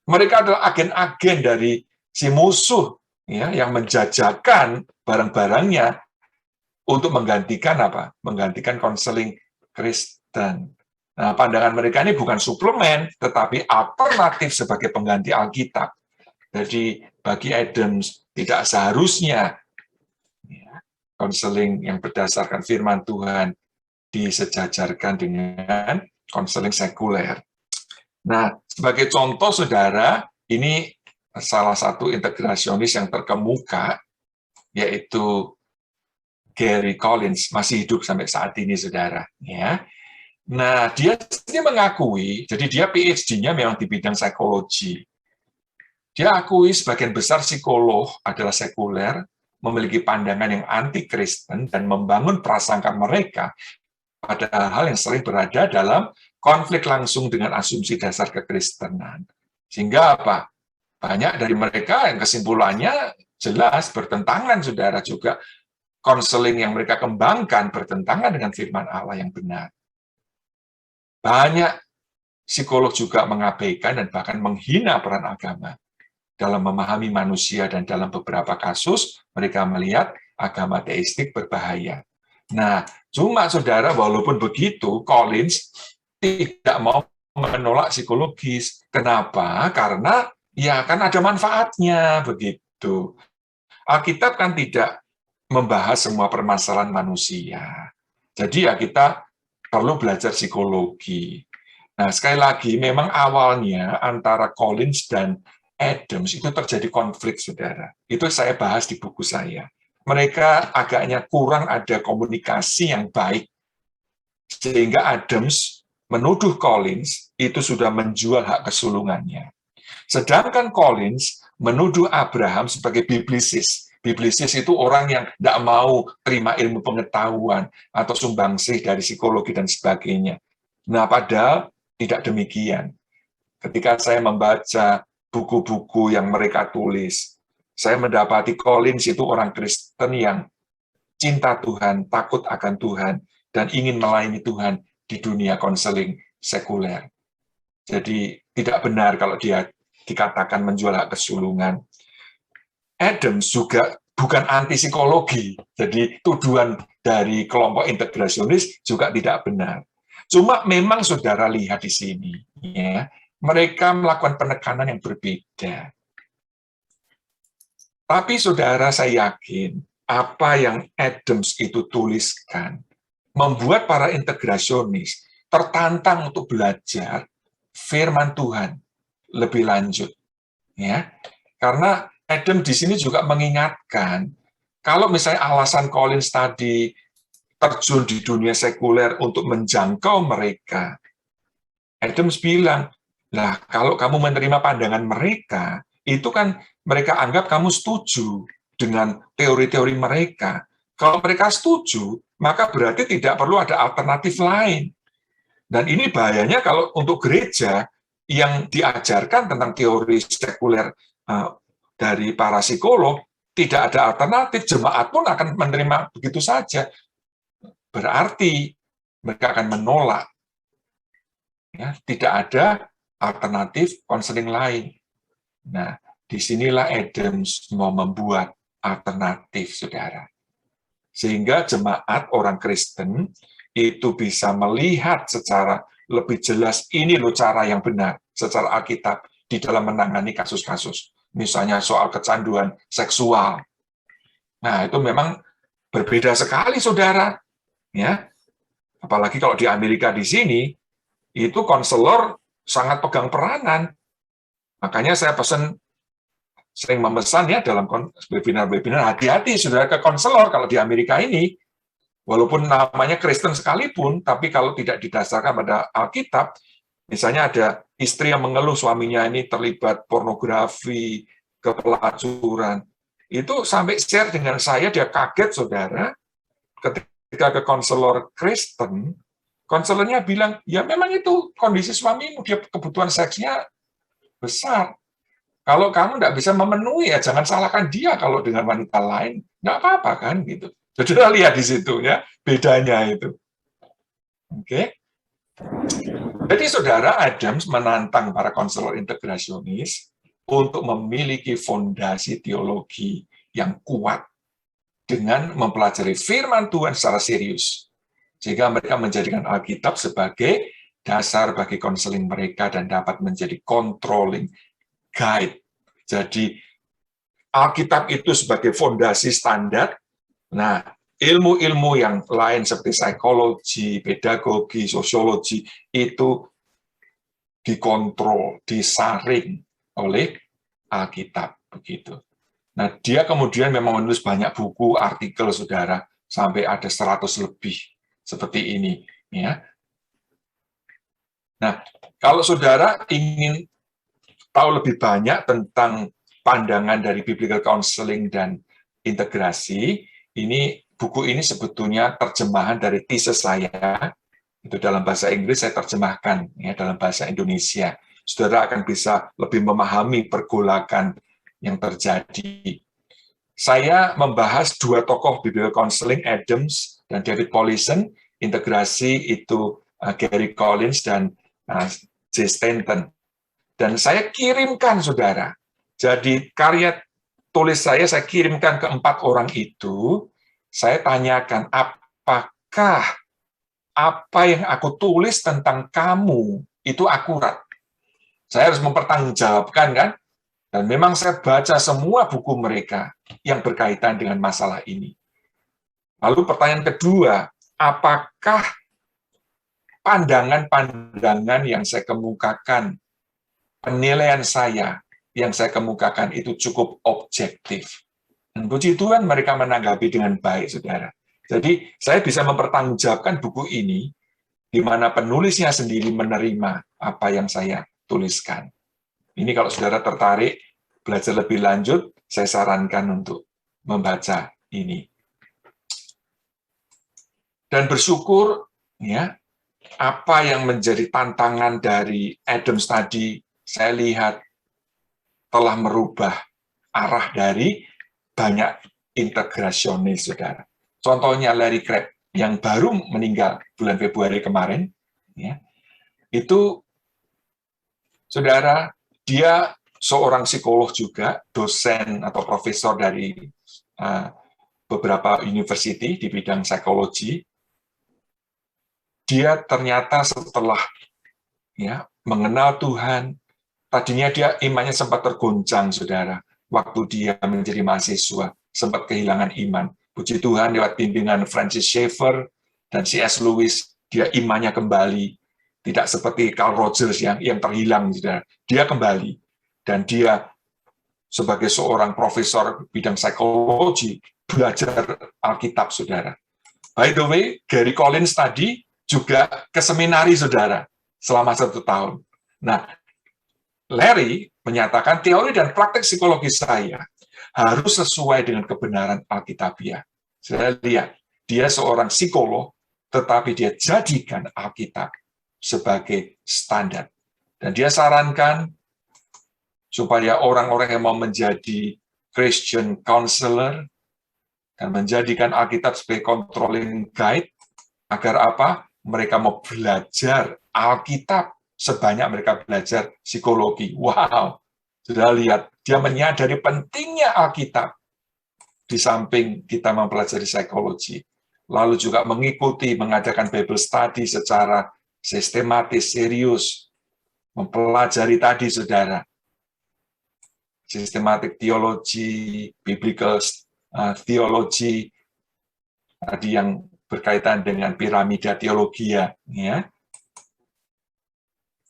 Mereka adalah agen-agen dari si musuh, ya, yang menjajakan barang-barangnya untuk menggantikan apa? Menggantikan konseling Kristen. Nah, pandangan mereka ini bukan suplemen, tetapi alternatif sebagai pengganti Alkitab. Jadi bagi Adams tidak seharusnya konseling yang berdasarkan firman Tuhan disejajarkan dengan konseling sekuler. Nah, sebagai contoh, saudara, ini salah satu integrasionis yang terkemuka, yaitu Gary Collins, masih hidup sampai saat ini, saudara. Ya. Nah, dia mengakui, jadi dia PhD-nya memang di bidang psikologi. Dia akui sebagian besar psikolog adalah sekuler, memiliki pandangan yang anti-Kristen, dan membangun prasangka mereka pada hal yang sering berada dalam konflik langsung dengan asumsi dasar kekristenan. Sehingga apa? Banyak dari mereka yang kesimpulannya jelas bertentangan, saudara, juga konseling yang mereka kembangkan bertentangan dengan firman Allah yang benar. Banyak psikolog juga mengabaikan dan bahkan menghina peran agama dalam memahami manusia, dan dalam beberapa kasus mereka melihat agama teistik berbahaya. Nah, cuma saudara, walaupun begitu, Collins tidak mau menolak psikologis. Kenapa? Karena ya kan ada manfaatnya begitu. Alkitab kan tidak membahas semua permasalahan manusia. Jadi ya kita perlu belajar psikologi. Nah, sekali lagi, memang awalnya antara Collins dan Adams itu terjadi konflik, saudara. Itu saya bahas di buku saya. Mereka agaknya kurang ada komunikasi yang baik. Sehingga Adams menuduh Collins itu sudah menjual hak kesulungannya. Sedangkan Collins menuduh Abraham sebagai biblisis. Biblisis itu orang yang tidak mau terima ilmu pengetahuan atau sumbangsih dari psikologi dan sebagainya. Nah, padahal tidak demikian. Ketika saya membaca buku-buku yang mereka tulis, saya mendapati Collins itu orang Kristen yang cinta Tuhan, takut akan Tuhan, dan ingin melayani Tuhan di dunia konseling sekuler. Jadi tidak benar kalau dia dikatakan menjual hak kesulungan. Adams juga bukan anti psikologi, jadi tuduhan dari kelompok integrasionis juga tidak benar. Cuma memang saudara lihat di sini, ya, mereka melakukan penekanan yang berbeda. Tapi saudara, saya yakin apa yang Adams itu tuliskan membuat para integrasionis tertantang untuk belajar firman Tuhan lebih lanjut, ya, karena Adam di sini juga mengingatkan kalau misalnya alasan Collins tadi terjun di dunia sekuler untuk menjangkau mereka, Adams bilang, lah kalau kamu menerima pandangan mereka, itu kan mereka anggap kamu setuju dengan teori-teori mereka. Kalau mereka setuju, maka berarti tidak perlu ada alternatif lain. Dan ini bahayanya kalau untuk gereja yang diajarkan tentang teori sekuler dari para psikolog, tidak ada alternatif, jemaat pun akan menerima begitu saja. Berarti mereka akan menolak. Ya, tidak ada alternatif konseling lain. Nah, disinilah Adams mau membuat alternatif, saudara. Sehingga jemaat orang Kristen itu bisa melihat secara lebih jelas, ini loh cara yang benar secara Alkitab di dalam menangani kasus-kasus. Misalnya soal kecanduan seksual. Nah, itu memang berbeda sekali, saudara. Ya, apalagi kalau di Amerika di sini, itu konselor sangat pegang peranan. Makanya saya sering memesan ya dalam webinar-webinar, hati-hati saudara ke konselor kalau di Amerika ini, walaupun namanya Kristen sekalipun, tapi kalau tidak didasarkan pada Alkitab, misalnya ada istri yang mengeluh suaminya ini terlibat pornografi, kepelacuran. Itu sampai share dengan saya, dia kaget, saudara. Ketika ke konselor Kristen, konselornya bilang, ya memang itu kondisi suamimu, dia kebutuhan seksnya besar. Kalau kamu tidak bisa memenuhi, ya jangan salahkan dia kalau dengan wanita lain. Nggak apa-apa kan, gitu. Jadi kita lihat di situ, ya, bedanya itu. Oke. Jadi saudara, Adams menantang para konselor integrasionis untuk memiliki fondasi teologi yang kuat dengan mempelajari firman Tuhan secara serius. Sehingga mereka menjadikan Alkitab sebagai dasar bagi konseling mereka dan dapat menjadi controlling guide. Jadi Alkitab itu sebagai fondasi standar. Nah, ilmu-ilmu yang lain seperti psikologi, pedagogi, sosiologi itu dikontrol, disaring oleh Alkitab begitu. Nah, dia kemudian memang menulis banyak buku, artikel, saudara, sampai ada 100 lebih seperti ini, ya. Nah, kalau saudara ingin tahu lebih banyak tentang pandangan dari biblical counseling dan integrasi, buku ini sebetulnya terjemahan dari tesis saya. Itu dalam bahasa Inggris saya terjemahkan ya dalam bahasa Indonesia. Saudara akan bisa lebih memahami pergolakan yang terjadi. Saya membahas dua tokoh biblical counseling, Adams dan David Powlison. Integrasi itu Gary Collins dan J. Stanton. Dan saya kirimkan, saudara. Jadi karya tulis saya kirimkan ke 4 orang itu. Saya tanyakan, apakah apa yang aku tulis tentang kamu itu akurat? Saya harus mempertanggungjawabkan, kan? Dan memang saya baca semua buku mereka yang berkaitan dengan masalah ini. Lalu pertanyaan kedua, apakah pandangan-pandangan yang saya kemukakan, penilaian saya yang saya kemukakan itu cukup objektif? Dan puji Tuhan mereka menanggapi dengan baik, saudara. Jadi saya bisa mempertanggungjawabkan buku ini di mana penulisnya sendiri menerima apa yang saya tuliskan. Ini kalau saudara tertarik belajar lebih lanjut, saya sarankan untuk membaca ini. Dan bersyukur, ya, apa yang menjadi tantangan dari Adams tadi, saya lihat telah merubah arah dari banyak integrasionis, saudara. Contohnya Larry Crabb yang baru meninggal bulan Februari kemarin, ya, itu, saudara, dia seorang psikolog juga, dosen atau profesor dari beberapa university di bidang psikologi. Dia ternyata setelah, ya, mengenal Tuhan, tadinya dia imannya sempat tergoncang, saudara, waktu dia menjadi mahasiswa, sempat kehilangan iman. Puji Tuhan, lewat bimbingan Francis Schaeffer dan C.S. Lewis, dia imannya kembali. Tidak seperti Carl Rogers yang terhilang, saudara. Dia kembali. Dan dia sebagai seorang profesor bidang psikologi, belajar Alkitab, saudara. By the way, Gary Collins tadi juga ke seminari, saudara, selama 1 tahun. Nah, Larry menyatakan teori dan praktek psikologi saya harus sesuai dengan kebenaran Alkitabiah. Saya lihat, dia seorang psikolog, tetapi dia jadikan Alkitab sebagai standar. Dan dia sarankan supaya orang-orang yang mau menjadi Christian counselor dan menjadikan Alkitab sebagai controlling guide, agar apa? Mereka mau belajar Alkitab sebanyak mereka belajar psikologi. Wow, sudah lihat, dia menyadari pentingnya Alkitab di samping kita mempelajari psikologi. Lalu juga mengikuti, mengadakan Bible study secara sistematis, serius, mempelajari tadi, saudara, sistematik teologi, biblical theology, tadi yang berkaitan dengan piramida teologi, ya.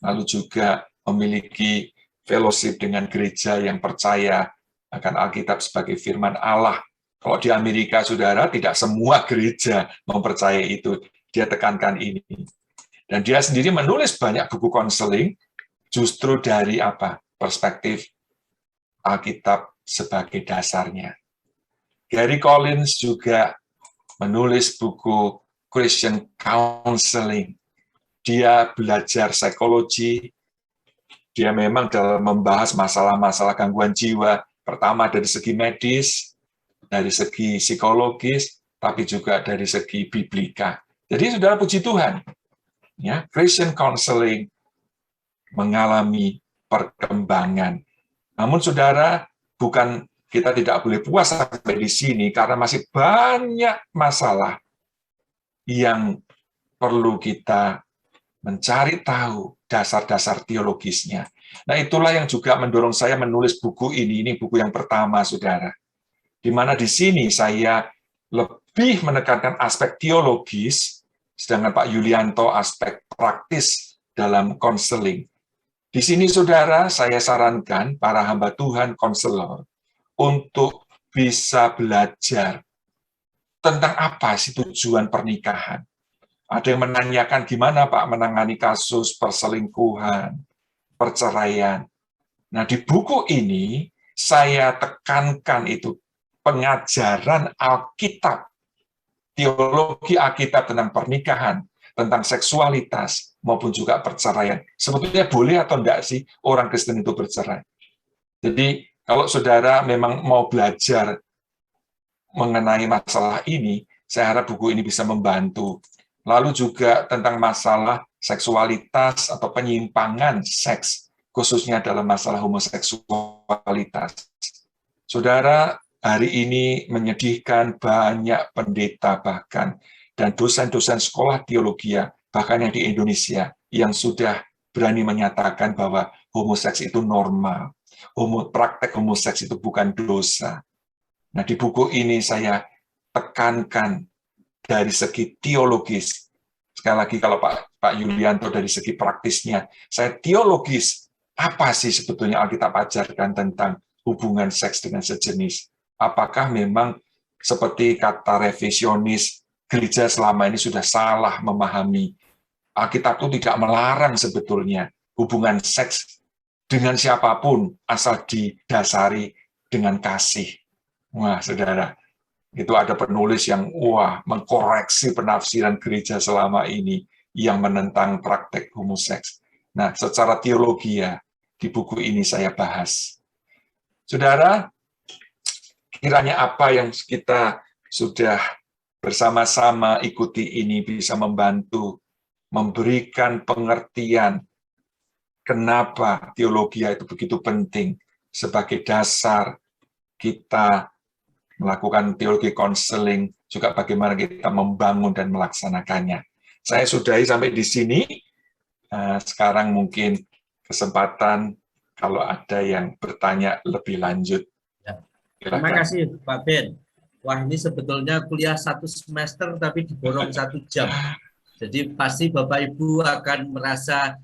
Lalu juga memiliki fellowship dengan gereja yang percaya akan Alkitab sebagai firman Allah. Kalau di Amerika, saudara, tidak semua gereja mempercayai itu. Dia tekankan ini. Dan dia sendiri menulis banyak buku konseling justru dari apa? Perspektif Alkitab sebagai dasarnya. Gary Collins juga menulis buku Christian Counseling. Dia belajar psikologi, dia memang dalam membahas masalah-masalah gangguan jiwa, pertama dari segi medis, dari segi psikologis, tapi juga dari segi biblika. Jadi, saudara, puji Tuhan, ya, Christian Counseling mengalami perkembangan. Namun, saudara, bukan kita tidak boleh puas sampai di sini, karena masih banyak masalah yang perlu kita mencari tahu dasar-dasar teologisnya. Nah, itulah yang juga mendorong saya menulis buku ini. Ini buku yang pertama, saudara. Di mana di sini saya lebih menekankan aspek teologis, sedangkan Pak Yulianto aspek praktis dalam konseling. Di sini, saudara, saya sarankan para hamba Tuhan, konselor, untuk bisa belajar tentang apa sih tujuan pernikahan. Ada yang menanyakan gimana Pak menangani kasus perselingkuhan, perceraian. Nah, di buku ini saya tekankan itu pengajaran Alkitab, teologi Alkitab tentang pernikahan, tentang seksualitas, maupun juga perceraian. Sebetulnya boleh atau enggak sih orang Kristen itu bercerai? Jadi, kalau saudara memang mau belajar mengenai masalah ini, saya harap buku ini bisa membantu. Lalu juga tentang masalah seksualitas atau penyimpangan seks, khususnya dalam masalah homoseksualitas. Saudara, hari ini menyedihkan banyak pendeta bahkan, dan dosen-dosen sekolah teologi, bahkan yang di Indonesia, yang sudah berani menyatakan bahwa homoseks itu normal. Praktek homoseks itu bukan dosa. Nah, di buku ini saya tekankan dari segi teologis. Sekali lagi kalau Pak Yulianto dari segi praktisnya, saya teologis, apa sih sebetulnya Alkitab ajarkan tentang hubungan seks dengan sejenis? Apakah memang seperti kata revisionis, gereja selama ini sudah salah memahami? Alkitab itu tidak melarang sebetulnya hubungan seks dengan siapapun, asal didasari dengan kasih. Wah, saudara, itu ada penulis yang mengkoreksi penafsiran gereja selama ini yang menentang praktek homoseks. Nah, secara teologi ya, di buku ini saya bahas. Saudara, kiranya apa yang kita sudah bersama-sama ikuti ini bisa membantu memberikan pengertian kenapa teologi itu begitu penting sebagai dasar kita melakukan teologi konseling, juga bagaimana kita membangun dan melaksanakannya. Saya sudahi sampai di sini. Sekarang mungkin kesempatan kalau ada yang bertanya lebih lanjut. Terima kasih Pak Ben. Wah, ini sebetulnya kuliah 1 semester tapi diborong 1 jam. Jadi pasti Bapak Ibu akan merasa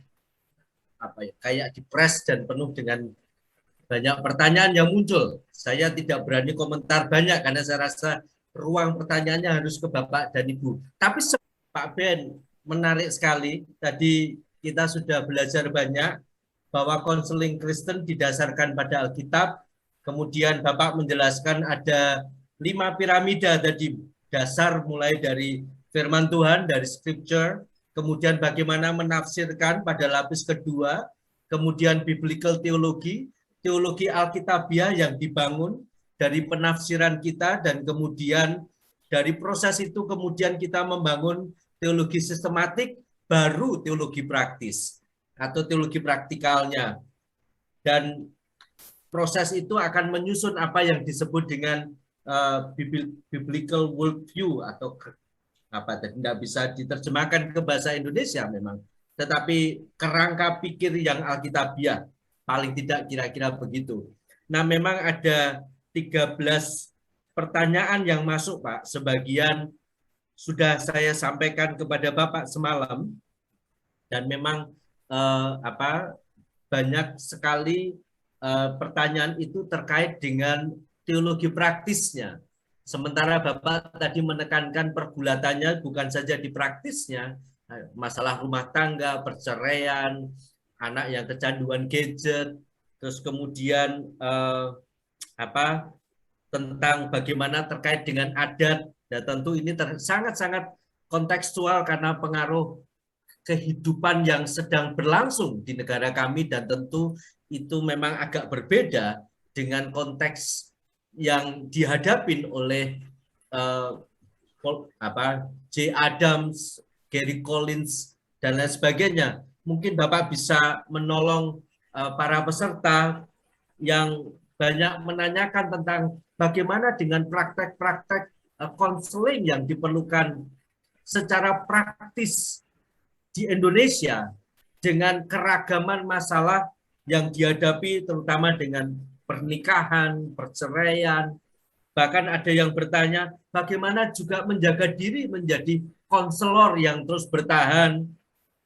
kayak dipres dan penuh dengan banyak pertanyaan yang muncul. Saya tidak berani komentar banyak karena saya rasa ruang pertanyaannya harus ke Bapak dan Ibu. Tapi Pak Ben, menarik sekali. Tadi kita sudah belajar banyak bahwa konseling Kristen didasarkan pada Alkitab. Kemudian Bapak menjelaskan ada 5 piramida tadi, dasar mulai dari firman Tuhan, dari scripture, kemudian bagaimana menafsirkan pada lapis kedua, kemudian biblical teologi, teologi Alkitabiah yang dibangun dari penafsiran kita, dan kemudian dari proses itu kemudian kita membangun teologi sistematik, baru teologi praktis atau teologi praktikalnya. Dan proses itu akan menyusun apa yang disebut dengan biblical worldview atau tidak bisa diterjemahkan ke bahasa Indonesia memang, tetapi kerangka pikir yang Alkitabiah, paling tidak kira-kira begitu. Nah, memang ada 13 pertanyaan yang masuk, Pak. Sebagian sudah saya sampaikan kepada Bapak semalam, dan memang banyak sekali pertanyaan itu terkait dengan teologi praktisnya. Sementara Bapak tadi menekankan pergulatannya bukan saja di praktisnya, masalah rumah tangga, perceraian, anak yang kecanduan gadget, terus kemudian tentang bagaimana terkait dengan adat. Dan tentu ini sangat-sangat kontekstual karena pengaruh kehidupan yang sedang berlangsung di negara kami, dan tentu itu memang agak berbeda dengan konteks yang dihadapin oleh J. Adams, Gary Collins, dan lain sebagainya. Mungkin Bapak bisa menolong para peserta yang banyak menanyakan tentang bagaimana dengan praktek-praktek konseling yang diperlukan secara praktis di Indonesia dengan keragaman masalah yang dihadapi, terutama dengan pernikahan, perceraian. Bahkan ada yang bertanya bagaimana juga menjaga diri menjadi konselor yang terus bertahan.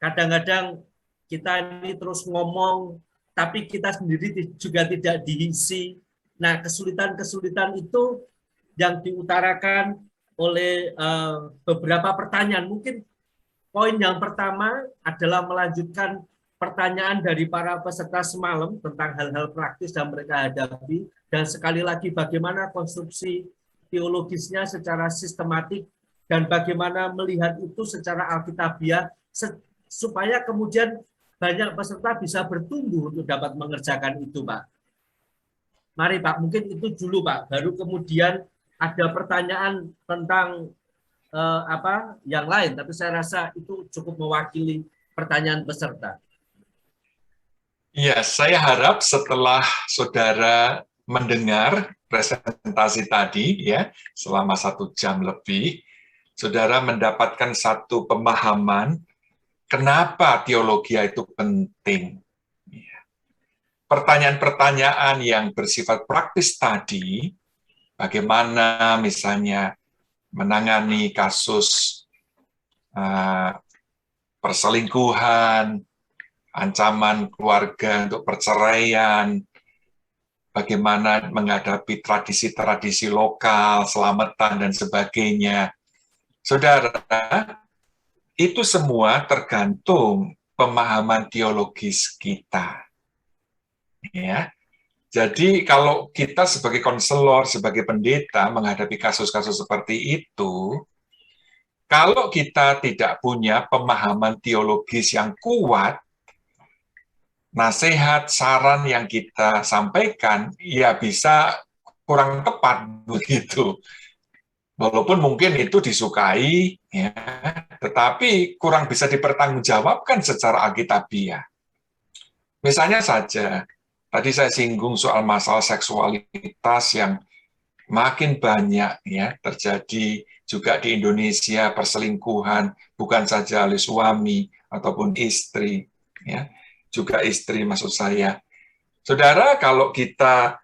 Kadang-kadang kita ini terus ngomong, tapi kita sendiri juga tidak diisi. Nah, kesulitan-kesulitan itu yang diutarakan oleh beberapa pertanyaan. Mungkin poin yang pertama adalah melanjutkan pertanyaan dari para peserta semalam tentang hal-hal praktis yang mereka hadapi, dan sekali lagi bagaimana konstruksi teologisnya secara sistematik dan bagaimana melihat itu secara alkitabiah supaya kemudian banyak peserta bisa bertumbuh untuk dapat mengerjakan itu, Pak. Mari Pak, mungkin itu dulu Pak, baru kemudian ada pertanyaan tentang yang lain, tapi saya rasa itu cukup mewakili pertanyaan peserta. Ya, saya harap setelah saudara mendengar presentasi tadi, ya, selama 1 jam lebih, saudara mendapatkan satu pemahaman kenapa teologi itu penting. Pertanyaan-pertanyaan yang bersifat praktis tadi, bagaimana misalnya menangani kasus perselingkuhan, ancaman keluarga untuk perceraian, bagaimana menghadapi tradisi-tradisi lokal, selamatan, dan sebagainya. Saudara, itu semua tergantung pemahaman teologis kita. Ya. Jadi kalau kita sebagai konselor, sebagai pendeta menghadapi kasus-kasus seperti itu, kalau kita tidak punya pemahaman teologis yang kuat, nasihat, saran yang kita sampaikan, ya bisa kurang tepat begitu. Walaupun mungkin itu disukai, ya, tetapi kurang bisa dipertanggungjawabkan secara alkitabiah. Misalnya saja, tadi saya singgung soal masalah seksualitas yang makin banyak ya terjadi juga di Indonesia, perselingkuhan bukan saja oleh suami ataupun istri, ya, juga istri maksud saya. Saudara, kalau kita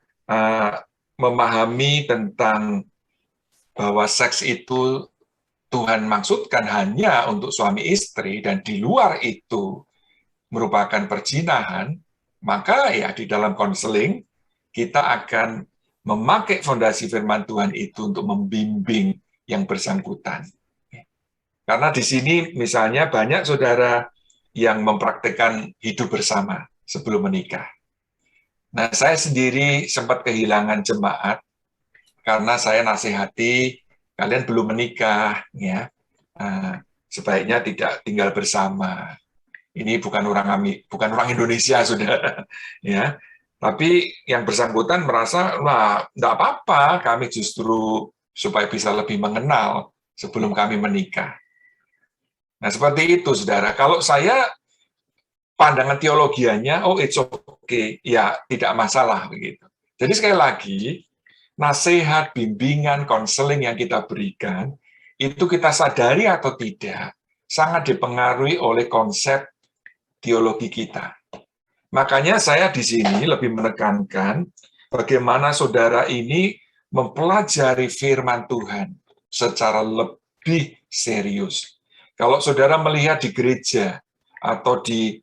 memahami tentang bahwa seks itu Tuhan maksudkan hanya untuk suami istri dan di luar itu merupakan perzinahan, maka ya di dalam konseling kita akan memakai fondasi firman Tuhan itu untuk membimbing yang bersangkutan. Karena di sini misalnya banyak saudara yang mempraktikkan hidup bersama sebelum menikah. Nah, saya sendiri sempat kehilangan jemaat karena saya nasihati kalian belum menikah, ya, sebaiknya tidak tinggal bersama. Ini bukan orang Indonesia, saudara, ya. Tapi yang bersangkutan merasa, wah, enggak apa-apa, kami justru supaya bisa lebih mengenal sebelum kami menikah. Nah, seperti itu, saudara. Kalau saya, pandangan teologianya, oh, it's okay, ya, tidak masalah, begitu. Jadi sekali lagi, nasihat, bimbingan, konseling yang kita berikan, itu kita sadari atau tidak, sangat dipengaruhi oleh konsep teologi kita. Makanya saya di sini lebih menekankan bagaimana saudara ini mempelajari firman Tuhan secara lebih serius. Kalau saudara melihat di gereja atau di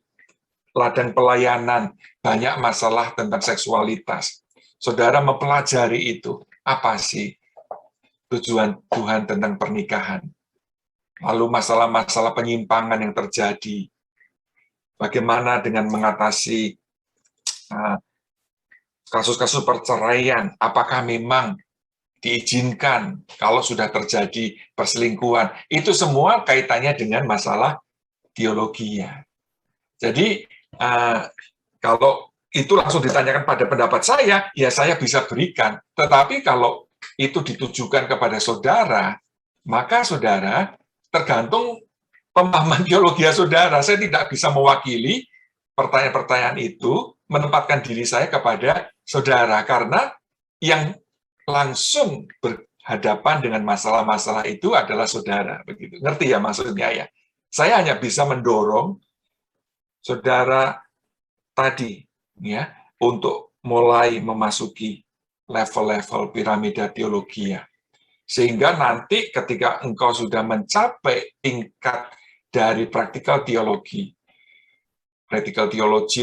ladang pelayanan banyak masalah tentang seksualitas, saudara mempelajari itu, apa sih tujuan Tuhan tentang pernikahan? Lalu masalah-masalah penyimpangan yang terjadi, bagaimana dengan mengatasi kasus-kasus perceraian, apakah memang diizinkan kalau sudah terjadi perselingkuhan? Itu semua kaitannya dengan masalah teologi ya. Jadi kalau itu langsung ditanyakan pada pendapat saya, ya saya bisa berikan. Tetapi kalau itu ditujukan kepada saudara, maka saudara tergantung pemahaman teologi saudara. Saya tidak bisa mewakili pertanyaan-pertanyaan itu, menempatkan diri saya kepada saudara, karena yang langsung berhadapan dengan masalah-masalah itu adalah saudara. Begitu. Ngerti ya maksudnya ya? Saya hanya bisa mendorong saudara tadi, ya, untuk mulai memasuki level-level piramida teologi ya. Sehingga nanti ketika engkau sudah mencapai tingkat dari praktikal teologi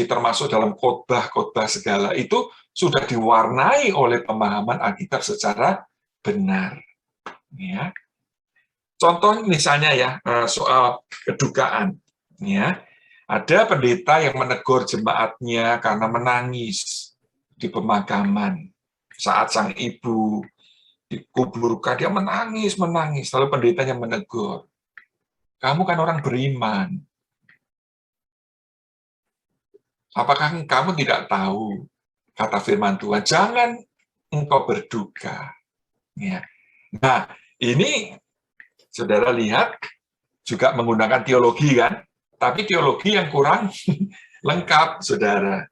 termasuk dalam khotbah segala, itu sudah diwarnai oleh pemahaman Alkitab secara benar. Ya. Contoh misalnya ya, soal kedukaan. Ya. Ada pendeta yang menegur jemaatnya karena menangis di pemakaman saat sang ibu dikuburkan, dia menangis. Lalu pendetanya menegur, kamu kan orang beriman, apakah kamu tidak tahu kata firman Tuhan, jangan engkau berduka. Ya. Nah, ini saudara lihat juga menggunakan teologi kan, tapi teologi yang kurang lengkap, saudara.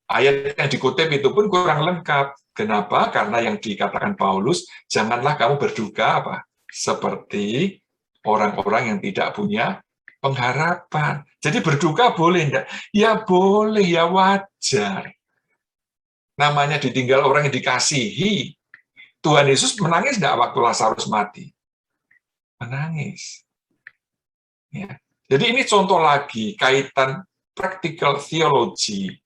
Ayat yang dikutip itu pun kurang lengkap. Kenapa? Karena yang dikatakan Paulus, janganlah kamu berduka apa? Seperti orang-orang yang tidak punya pengharapan. Jadi berduka boleh enggak? Ya boleh, ya wajar. Namanya ditinggal orang yang dikasihi. Tuhan Yesus menangis enggak waktu Lazarus mati? menangis. Ya. Jadi ini contoh lagi kaitan practical theology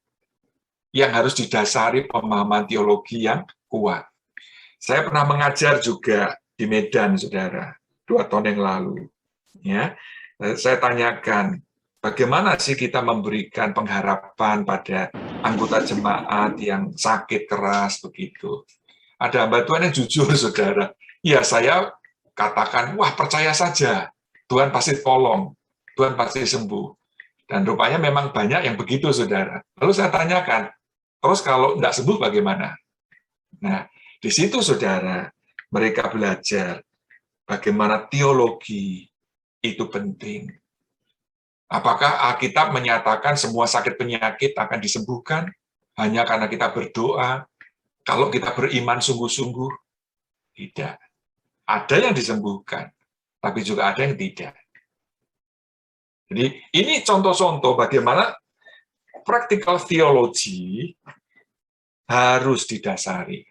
yang harus didasari pemahaman teologi yang kuat. Saya pernah mengajar juga di Medan, saudara, 2 tahun yang lalu. Ya, saya tanyakan, bagaimana sih kita memberikan pengharapan pada anggota jemaat yang sakit keras begitu? Ada hamba Tuhan yang jujur, saudara. Ya, saya katakan, wah percaya saja, Tuhan pasti tolong, Tuhan pasti sembuh. Dan rupanya memang banyak yang begitu, saudara. Lalu saya tanyakan, terus kalau tidak sembuh bagaimana? Nah, di situ, saudara, mereka belajar bagaimana teologi itu penting. Apakah Alkitab menyatakan semua sakit penyakit akan disembuhkan hanya karena kita berdoa? Kalau kita beriman sungguh-sungguh, tidak. Ada yang disembuhkan, tapi juga ada yang tidak. Jadi ini contoh-contoh bagaimana practical theology harus didasari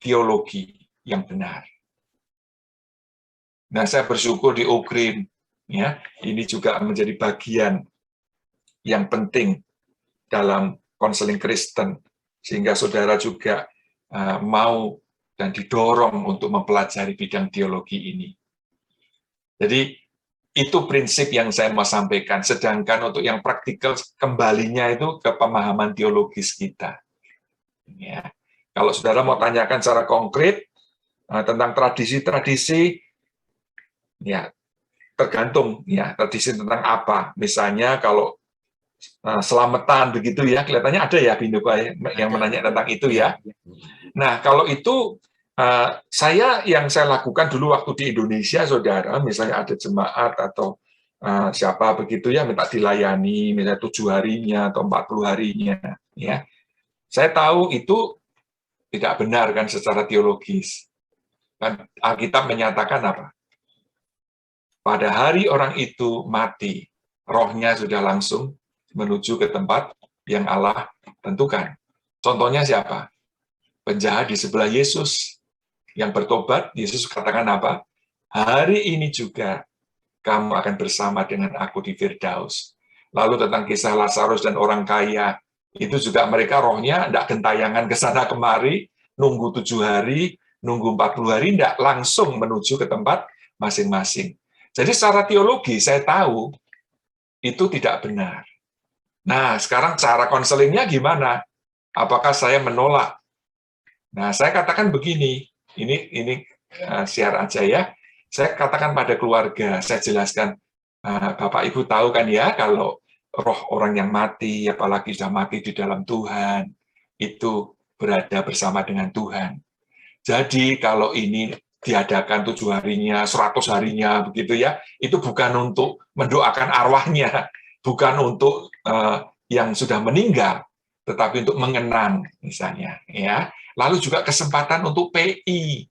teologi yang benar. Nah, saya bersyukur di Ukrim, ya, ini juga menjadi bagian yang penting dalam konseling Kristen, sehingga saudara juga mau dan didorong untuk mempelajari bidang teologi ini. Jadi, itu prinsip yang saya mau sampaikan, sedangkan untuk yang praktikal, kembalinya itu ke pemahaman teologis kita. Ya. Kalau saudara mau tanyakan secara konkret tentang tradisi-tradisi, ya tergantung ya tradisi tentang apa. Misalnya kalau selamatan begitu ya, kelihatannya ada ya Binduka yang menanya tentang itu ya. Nah, kalau itu yang saya lakukan dulu waktu di Indonesia, saudara, misalnya ada jemaat atau siapa begitu ya minta dilayani, misalnya 7 harinya atau 40 harinya, ya. Saya tahu itu tidak benar kan secara teologis. Kan Alkitab menyatakan apa? Pada hari orang itu mati, rohnya sudah langsung menuju ke tempat yang Allah tentukan. Contohnya siapa? Penjahat di sebelah Yesus yang bertobat. Yesus katakan apa? Hari ini juga kamu akan bersama dengan aku di Firdaus. Lalu tentang kisah Lazarus dan orang kaya, itu juga mereka rohnya tidak gentayangan ke sana kemari, nunggu 7 hari, nunggu 40 hari, tidak langsung menuju ke tempat masing-masing. Jadi secara teologi saya tahu itu tidak benar. Nah, sekarang cara konselingnya gimana? Apakah saya menolak? Nah, saya katakan begini, ini share aja ya. Saya katakan pada keluarga, saya jelaskan, Bapak Ibu tahu kan ya, kalau roh orang yang mati, apalagi sudah mati di dalam Tuhan, itu berada bersama dengan Tuhan. Jadi kalau ini diadakan 7 harinya, 100 harinya, begitu ya, itu bukan untuk mendoakan arwahnya, bukan untuk yang sudah meninggal, tetapi untuk mengenang misalnya, ya. Lalu juga kesempatan untuk PI.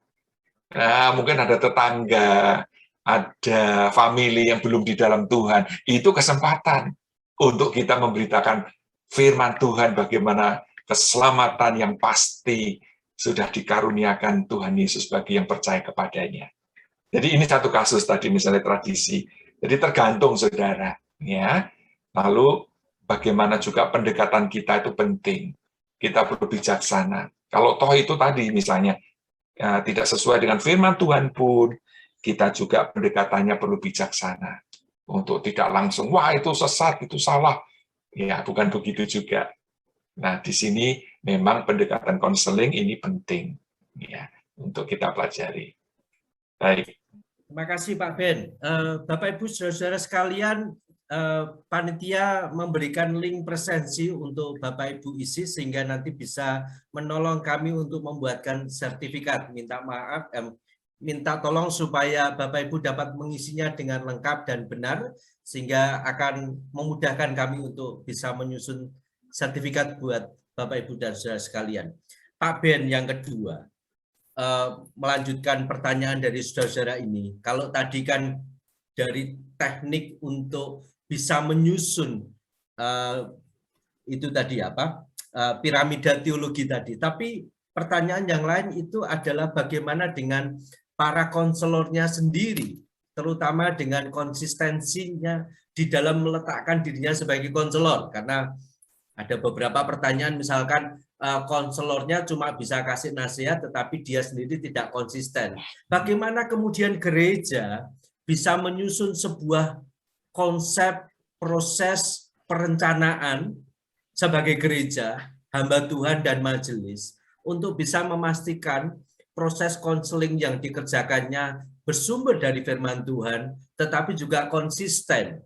Nah, mungkin ada tetangga, ada famili yang belum di dalam Tuhan, itu kesempatan untuk kita memberitakan firman Tuhan, bagaimana keselamatan yang pasti sudah dikaruniakan Tuhan Yesus bagi yang percaya kepadanya. Jadi ini satu kasus tadi misalnya tradisi. Jadi tergantung saudara, ya. Lalu bagaimana juga pendekatan kita itu penting. Kita perlu bijaksana. Kalau toh itu tadi misalnya tidak sesuai dengan firman Tuhan pun, kita juga pendekatannya perlu bijaksana. Untuk tidak langsung, wah itu sesat, itu salah. Ya, bukan begitu juga. Nah, di sini memang pendekatan konseling ini penting ya untuk kita pelajari. Baik. Terima kasih Pak Ben. Bapak Ibu saudara-saudara sekalian, panitia memberikan link presensi untuk Bapak Ibu isi sehingga nanti bisa menolong kami untuk membuatkan sertifikat. Minta tolong supaya Bapak Ibu dapat mengisinya dengan lengkap dan benar sehingga akan memudahkan kami untuk bisa menyusun sertifikat buat Bapak Ibu dan saudara sekalian. Pak Ben yang kedua, melanjutkan pertanyaan dari saudara-saudara ini. Kalau tadi kan dari teknik untuk bisa menyusun itu tadi apa piramida teologi tadi. Tapi pertanyaan yang lain itu adalah bagaimana dengan para konselornya sendiri terutama dengan konsistensinya di dalam meletakkan dirinya sebagai konselor, karena ada beberapa pertanyaan misalkan konselornya cuma bisa kasih nasihat tetapi dia sendiri tidak konsisten. Bagaimana kemudian gereja bisa menyusun sebuah konsep proses perencanaan sebagai gereja, hamba Tuhan dan majelis untuk bisa memastikan proses konseling yang dikerjakannya bersumber dari firman Tuhan, tetapi juga konsisten.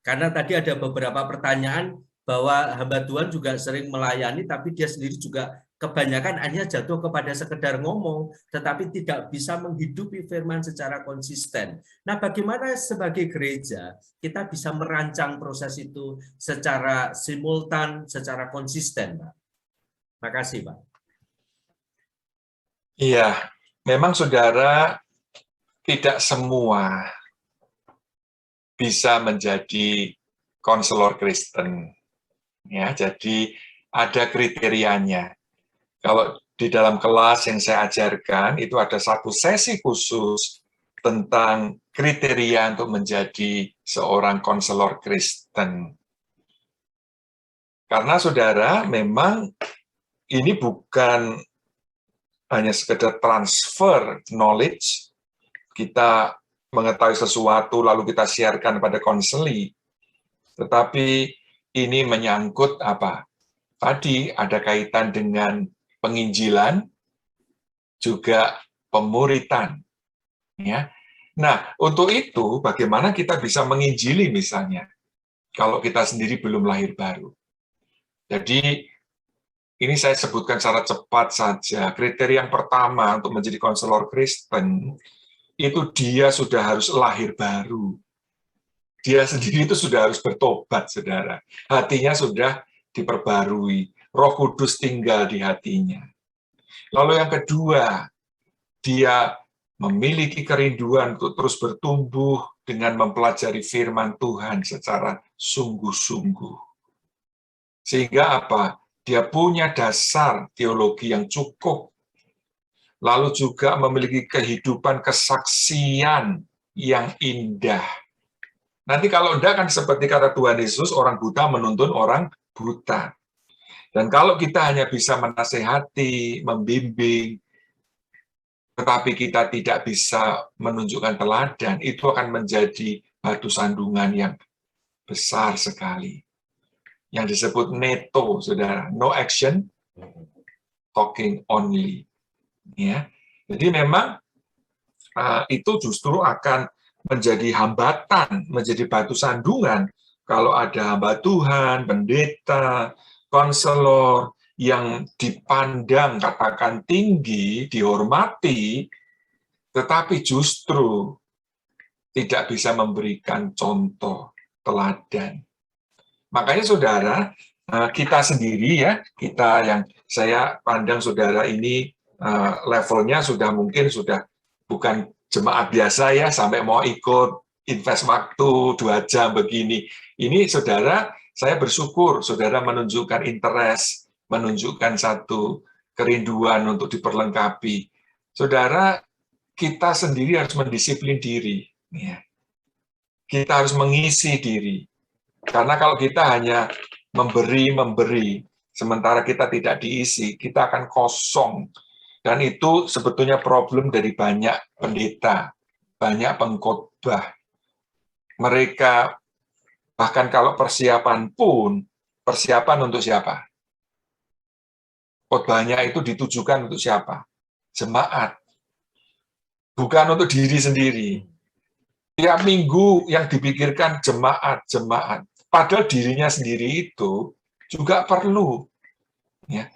Karena tadi ada beberapa pertanyaan bahwa hamba Tuhan juga sering melayani, tapi dia sendiri juga kebanyakan hanya jatuh kepada sekedar ngomong, tetapi tidak bisa menghidupi firman secara konsisten. Nah, bagaimana sebagai gereja kita bisa merancang proses itu secara simultan, secara konsisten, Pak? Makasih, Pak. Iya, memang saudara tidak semua bisa menjadi konselor Kristen. Ya, jadi ada kriterianya. Kalau di dalam kelas yang saya ajarkan, itu ada satu sesi khusus tentang kriteria untuk menjadi seorang konselor Kristen. Karena saudara, memang ini bukan hanya sekedar transfer knowledge, kita mengetahui sesuatu lalu kita siarkan pada konseli, tetapi ini menyangkut apa? Tadi ada kaitan dengan penginjilan, juga pemuritan. Ya. Nah, untuk itu bagaimana kita bisa menginjili misalnya, kalau kita sendiri belum lahir baru. Jadi, ini saya sebutkan secara cepat saja. Kriteria yang pertama untuk menjadi konselor Kristen, itu dia sudah harus lahir baru. Dia sendiri itu sudah harus bertobat, saudara. Hatinya sudah diperbarui. Roh Kudus tinggal di hatinya. Lalu yang kedua, dia memiliki kerinduan untuk terus bertumbuh dengan mempelajari firman Tuhan secara sungguh-sungguh. Sehingga apa? Dia punya dasar teologi yang cukup. Lalu juga memiliki kehidupan kesaksian yang indah. Nanti kalau enggak kan seperti kata Tuhan Yesus, orang buta menuntun orang buta. Dan kalau kita hanya bisa menasehati, membimbing, tetapi kita tidak bisa menunjukkan teladan, itu akan menjadi batu sandungan yang besar sekali. Yang disebut neto, saudara, no action, talking only. Ya, jadi memang itu justru akan menjadi hambatan, menjadi batu sandungan kalau ada hamba Tuhan, pendeta, konselor yang dipandang katakan tinggi, dihormati, tetapi justru tidak bisa memberikan contoh teladan. Makanya saudara, kita sendiri ya, kita yang saya pandang saudara ini levelnya sudah mungkin sudah bukan jemaat biasa ya, sampai mau ikut invest waktu 2 jam begini. Ini saudara, saya bersyukur saudara menunjukkan interest, menunjukkan satu kerinduan untuk diperlengkapi. Saudara, kita sendiri harus mendisiplin diri. Ya. Kita harus mengisi diri. Karena kalau kita hanya memberi, sementara kita tidak diisi, kita akan kosong. Dan itu sebetulnya problem dari banyak pendeta, banyak pengkhotbah. Mereka, bahkan kalau persiapan pun, persiapan untuk siapa? Khotbahnya itu ditujukan untuk siapa? Jemaat. Bukan untuk diri sendiri. Tiap minggu yang dipikirkan jemaat. Padahal dirinya sendiri itu juga perlu. Ya.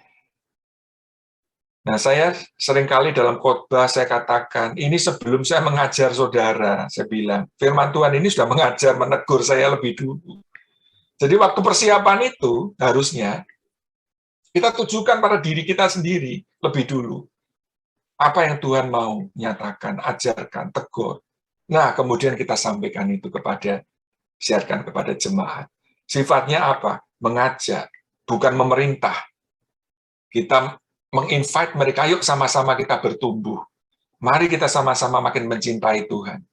Nah, saya seringkali dalam khotbah saya katakan, ini sebelum saya mengajar saudara, saya bilang, firman Tuhan ini sudah mengajar, menegur saya lebih dulu. Jadi waktu persiapan itu, harusnya kita tujukan pada diri kita sendiri lebih dulu. Apa yang Tuhan mau nyatakan, ajarkan, tegur. Nah, kemudian kita sampaikan itu siarkan kepada jemaat. Sifatnya apa? Mengajak, bukan memerintah. Kita menginvite mereka, yuk sama-sama kita bertumbuh. Mari kita sama-sama makin mencintai Tuhan.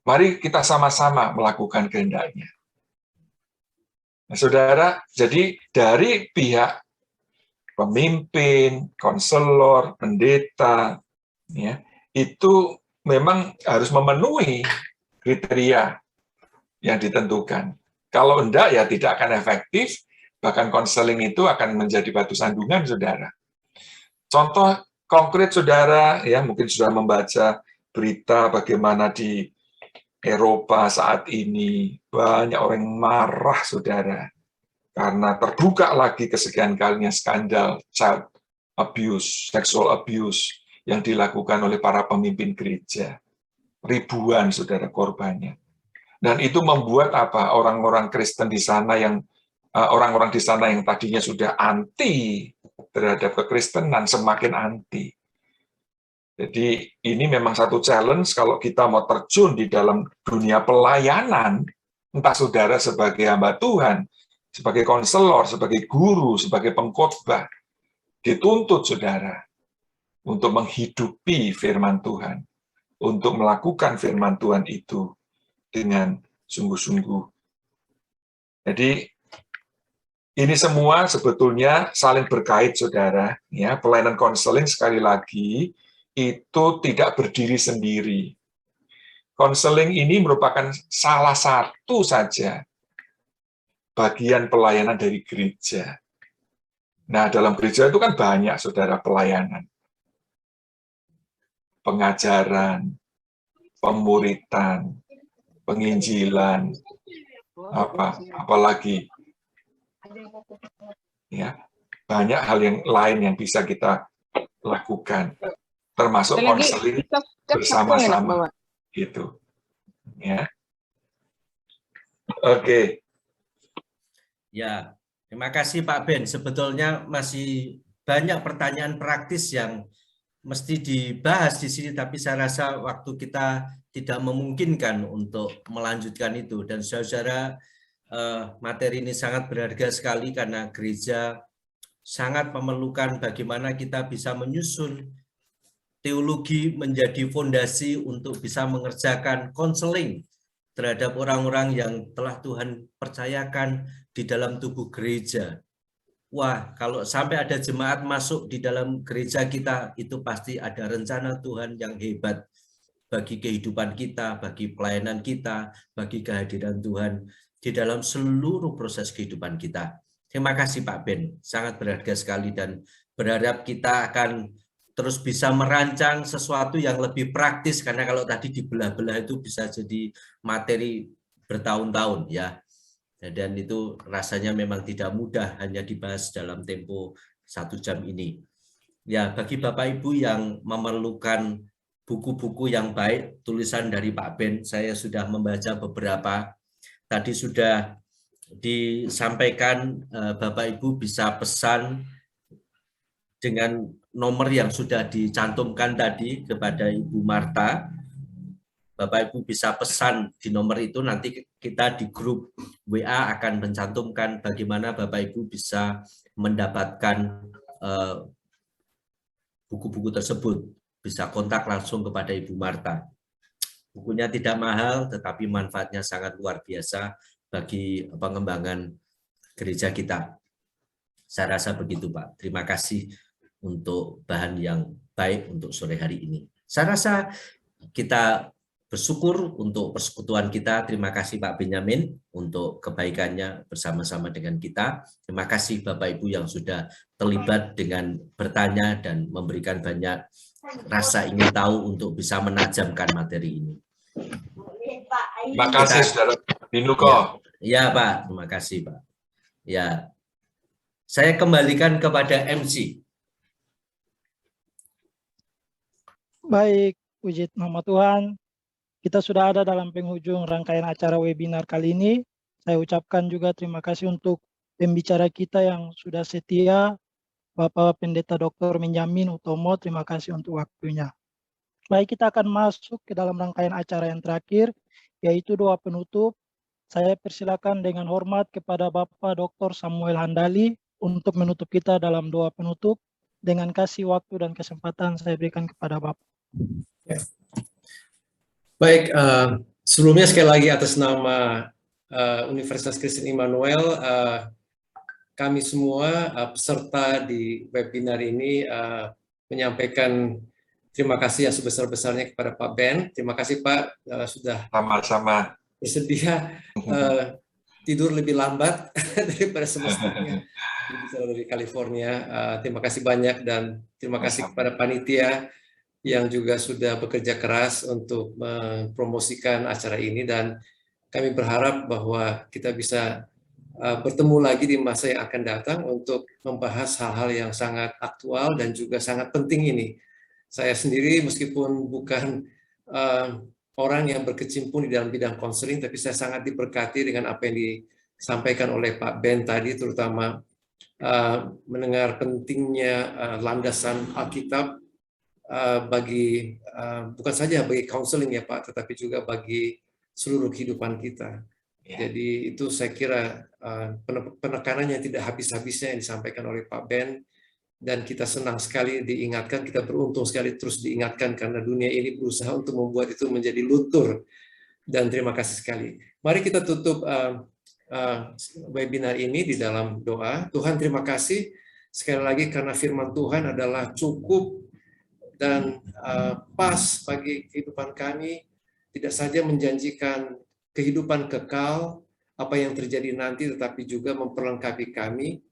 Mari kita sama-sama melakukan kehendaknya. Nah, saudara, jadi dari pihak pemimpin, konselor, pendeta, ya, itu memang harus memenuhi kriteria yang ditentukan. Kalau enggak, ya tidak akan efektif, bahkan konseling itu akan menjadi batu sandungan, saudara. Contoh konkret, saudara, ya mungkin sudah membaca berita bagaimana di Eropa saat ini banyak orang yang marah, saudara, karena terbuka lagi kesekian kalinya skandal child abuse, sexual abuse yang dilakukan oleh para pemimpin gereja. Ribuan, saudara, korbannya. Dan itu membuat apa? Orang-orang Kristen di sana yang orang-orang di sana yang tadinya sudah anti terhadap kekristenan semakin anti. Jadi ini memang satu challenge kalau kita mau terjun di dalam dunia pelayanan, entah saudara sebagai hamba Tuhan, sebagai konselor, sebagai guru, sebagai pengkhotbah, dituntut saudara untuk menghidupi firman Tuhan, untuk melakukan firman Tuhan itu dengan sungguh-sungguh. Jadi ini semua sebetulnya saling berkait, saudara. Ya, pelayanan konseling sekali lagi itu tidak berdiri sendiri. Konseling ini merupakan salah satu saja bagian pelayanan dari gereja. Nah, dalam gereja itu kan banyak, saudara, pelayanan. Pengajaran, pemuritan, penginjilan, apalagi ya, banyak hal yang lain yang bisa kita lakukan, termasuk konseling bersama-sama, gitu. Ya, oke. Ya, terima kasih Pak Ben. Sebetulnya masih banyak pertanyaan praktis yang mesti dibahas di sini, tapi saya rasa waktu kita tidak memungkinkan untuk melanjutkan itu. Dan saudara, materi ini sangat berharga sekali karena gereja sangat memerlukan bagaimana kita bisa menyusun teologi menjadi fondasi untuk bisa mengerjakan konseling terhadap orang-orang yang telah Tuhan percayakan di dalam tubuh gereja. Wah, kalau sampai ada jemaat masuk di dalam gereja kita, itu pasti ada rencana Tuhan yang hebat bagi kehidupan kita, bagi pelayanan kita, bagi kehadiran Tuhan di dalam seluruh proses kehidupan kita. Terima kasih Pak Ben, sangat berharga sekali dan berharap kita akan terus bisa merancang sesuatu yang lebih praktis, karena kalau tadi dibelah-belah itu bisa jadi materi bertahun-tahun ya. Dan itu rasanya memang tidak mudah hanya dibahas dalam tempo 1 jam ini. Ya, bagi Bapak Ibu yang memerlukan buku-buku yang baik, tulisan dari Pak Ben, saya sudah membaca beberapa. Tadi sudah disampaikan, Bapak Ibu bisa pesan dengan nomor yang sudah dicantumkan tadi kepada Ibu Marta. Bapak Ibu bisa pesan di nomor itu, nanti kita di grup WA akan mencantumkan bagaimana Bapak Ibu bisa mendapatkan buku-buku tersebut. Bisa kontak langsung kepada Ibu Marta. Bukunya tidak mahal, tetapi manfaatnya sangat luar biasa bagi pengembangan gereja kita. Saya rasa begitu Pak. Terima kasih untuk bahan yang baik untuk sore hari ini. Saya rasa kita bersyukur untuk persekutuan kita. Terima kasih Pak Benyamin untuk kebaikannya bersama-sama dengan kita. Terima kasih Bapak Ibu yang sudah terlibat dengan bertanya dan memberikan banyak rasa ingin tahu untuk bisa menajamkan materi ini. Terima kasih Saudara Binuko. Ya Pak, terima kasih Pak. Ya, saya kembalikan kepada MC. Baik, puji nama Tuhan. Kita sudah ada dalam penghujung rangkaian acara webinar kali ini. Saya ucapkan juga terima kasih untuk pembicara kita yang sudah setia, Bapak Pendeta Dr. Benyamin Utomo. Terima kasih untuk waktunya. Baik, kita akan masuk ke dalam rangkaian acara yang terakhir, yaitu doa penutup. Saya persilakan dengan hormat kepada Bapak Dr. Samuel Handali untuk menutup kita dalam doa penutup. Dengan kasih waktu dan kesempatan saya berikan kepada Bapak. Baik, Sebelumnya sekali lagi atas nama Universitas Kristen Immanuel, kami semua peserta di webinar ini menyampaikan terima kasih yang sebesar-besarnya kepada Pak Ben. Terima kasih Pak sudah Sama-sama. bersedia tidur lebih lambat daripada semestinya dari California. Terima kasih banyak dan terima kasih kepada panitia yang juga sudah bekerja keras untuk mempromosikan acara ini, dan kami berharap bahwa kita bisa bertemu lagi di masa yang akan datang untuk membahas hal-hal yang sangat aktual dan juga sangat penting ini. Saya sendiri meskipun bukan orang yang berkecimpung di dalam bidang konseling, tapi saya sangat diberkati dengan apa yang disampaikan oleh Pak Ben tadi, terutama mendengar pentingnya landasan Alkitab bagi bukan saja bagi counseling ya Pak, tetapi juga bagi seluruh kehidupan kita. Jadi itu saya kira penekanan yang tidak habis-habisnya yang disampaikan oleh Pak Ben, dan kita senang sekali diingatkan, kita beruntung sekali terus diingatkan karena dunia ini berusaha untuk membuat itu menjadi luntur, dan terima kasih sekali. Mari kita tutup webinar ini di dalam doa. Tuhan, terima kasih sekali lagi karena firman Tuhan adalah cukup dan pas bagi kehidupan kami, tidak saja menjanjikan kehidupan kekal, apa yang terjadi nanti, tetapi juga memperlengkapi kami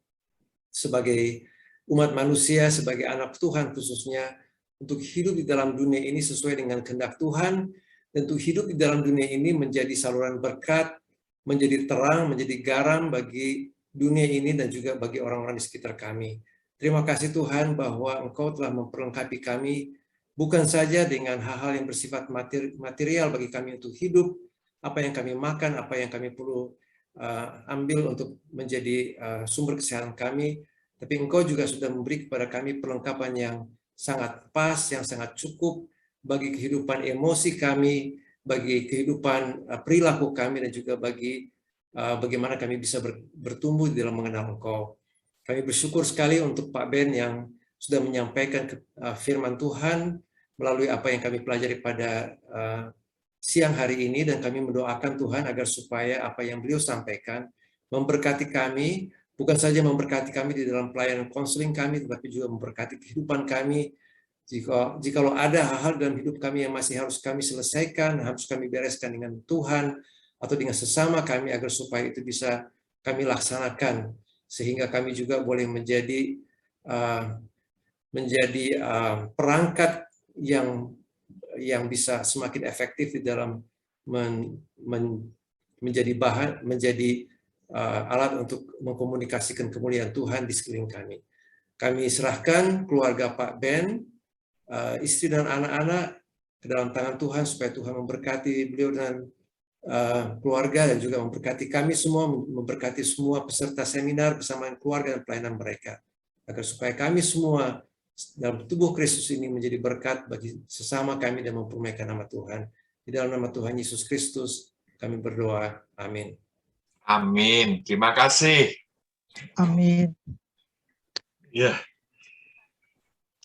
sebagai umat manusia, sebagai anak Tuhan khususnya, untuk hidup di dalam dunia ini sesuai dengan kehendak Tuhan, dan untuk hidup di dalam dunia ini menjadi saluran berkat, menjadi terang, menjadi garam bagi dunia ini dan juga bagi orang-orang di sekitar kami. Terima kasih Tuhan bahwa Engkau telah memperlengkapi kami bukan saja dengan hal-hal yang bersifat material bagi kami untuk hidup, apa yang kami makan, apa yang kami perlu ambil untuk menjadi sumber kesehatan kami, tapi Engkau juga sudah memberi kepada kami perlengkapan yang sangat pas, yang sangat cukup bagi kehidupan emosi kami, bagi kehidupan perilaku kami, dan juga bagi bagaimana kami bisa bertumbuh di dalam mengenal Engkau. Kami bersyukur sekali untuk Pak Ben yang sudah menyampaikan firman Tuhan melalui apa yang kami pelajari pada siang hari ini, dan kami mendoakan Tuhan agar supaya apa yang beliau sampaikan memberkati kami, bukan saja memberkati kami di dalam pelayanan konseling kami, tetapi juga memberkati kehidupan kami. Jikalau ada hal-hal dalam hidup kami yang masih harus kami selesaikan, harus kami bereskan dengan Tuhan atau dengan sesama kami, agar supaya itu bisa kami laksanakan, sehingga kami juga boleh menjadi perangkat yang bisa semakin efektif di dalam menjadi alat untuk mengkomunikasikan kemuliaan Tuhan di sekeliling kami. Kami serahkan keluarga Pak Ben, istri dan anak-anak ke dalam tangan Tuhan, supaya Tuhan memberkati beliau dan keluarga, dan juga memberkati kami semua, memberkati semua peserta seminar bersama keluarga dan pelayanan mereka, agar supaya kami semua dalam tubuh Kristus ini menjadi berkat bagi sesama kami dan mempermuliakan nama Tuhan. Di dalam nama Tuhan Yesus Kristus kami berdoa. Amin. Amin. Terima kasih. Amin. Ya.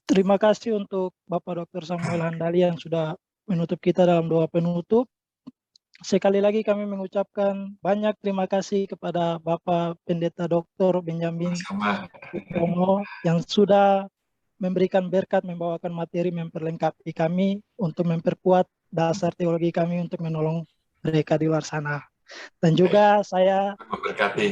Terima kasih untuk Bapak Dr. Samuel Handali yang sudah menutup kita dalam doa penutup. Sekali lagi kami mengucapkan banyak terima kasih kepada Bapak Pendeta Dr. Benjamin Pukromo yang sudah memberikan berkat, membawakan materi, memperlengkapi kami untuk memperkuat dasar teologi kami untuk menolong mereka di luar sana. Dan juga saya memberkati.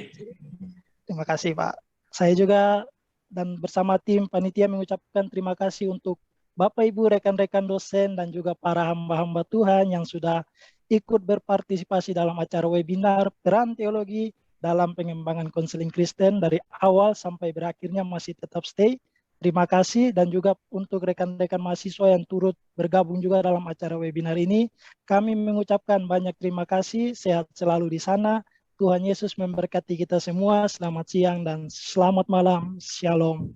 Terima kasih Pak. Saya juga dan bersama tim panitia mengucapkan terima kasih untuk Bapak Ibu rekan-rekan dosen dan juga para hamba-hamba Tuhan yang sudah ikut berpartisipasi dalam acara webinar Peran Teologi dalam Pengembangan Konseling Kristen dari awal sampai berakhirnya masih tetap stay. Terima kasih, dan juga untuk rekan-rekan mahasiswa yang turut bergabung juga dalam acara webinar ini. Kami mengucapkan banyak terima kasih, sehat selalu di sana. Tuhan Yesus memberkati kita semua. Selamat siang dan selamat malam. Shalom.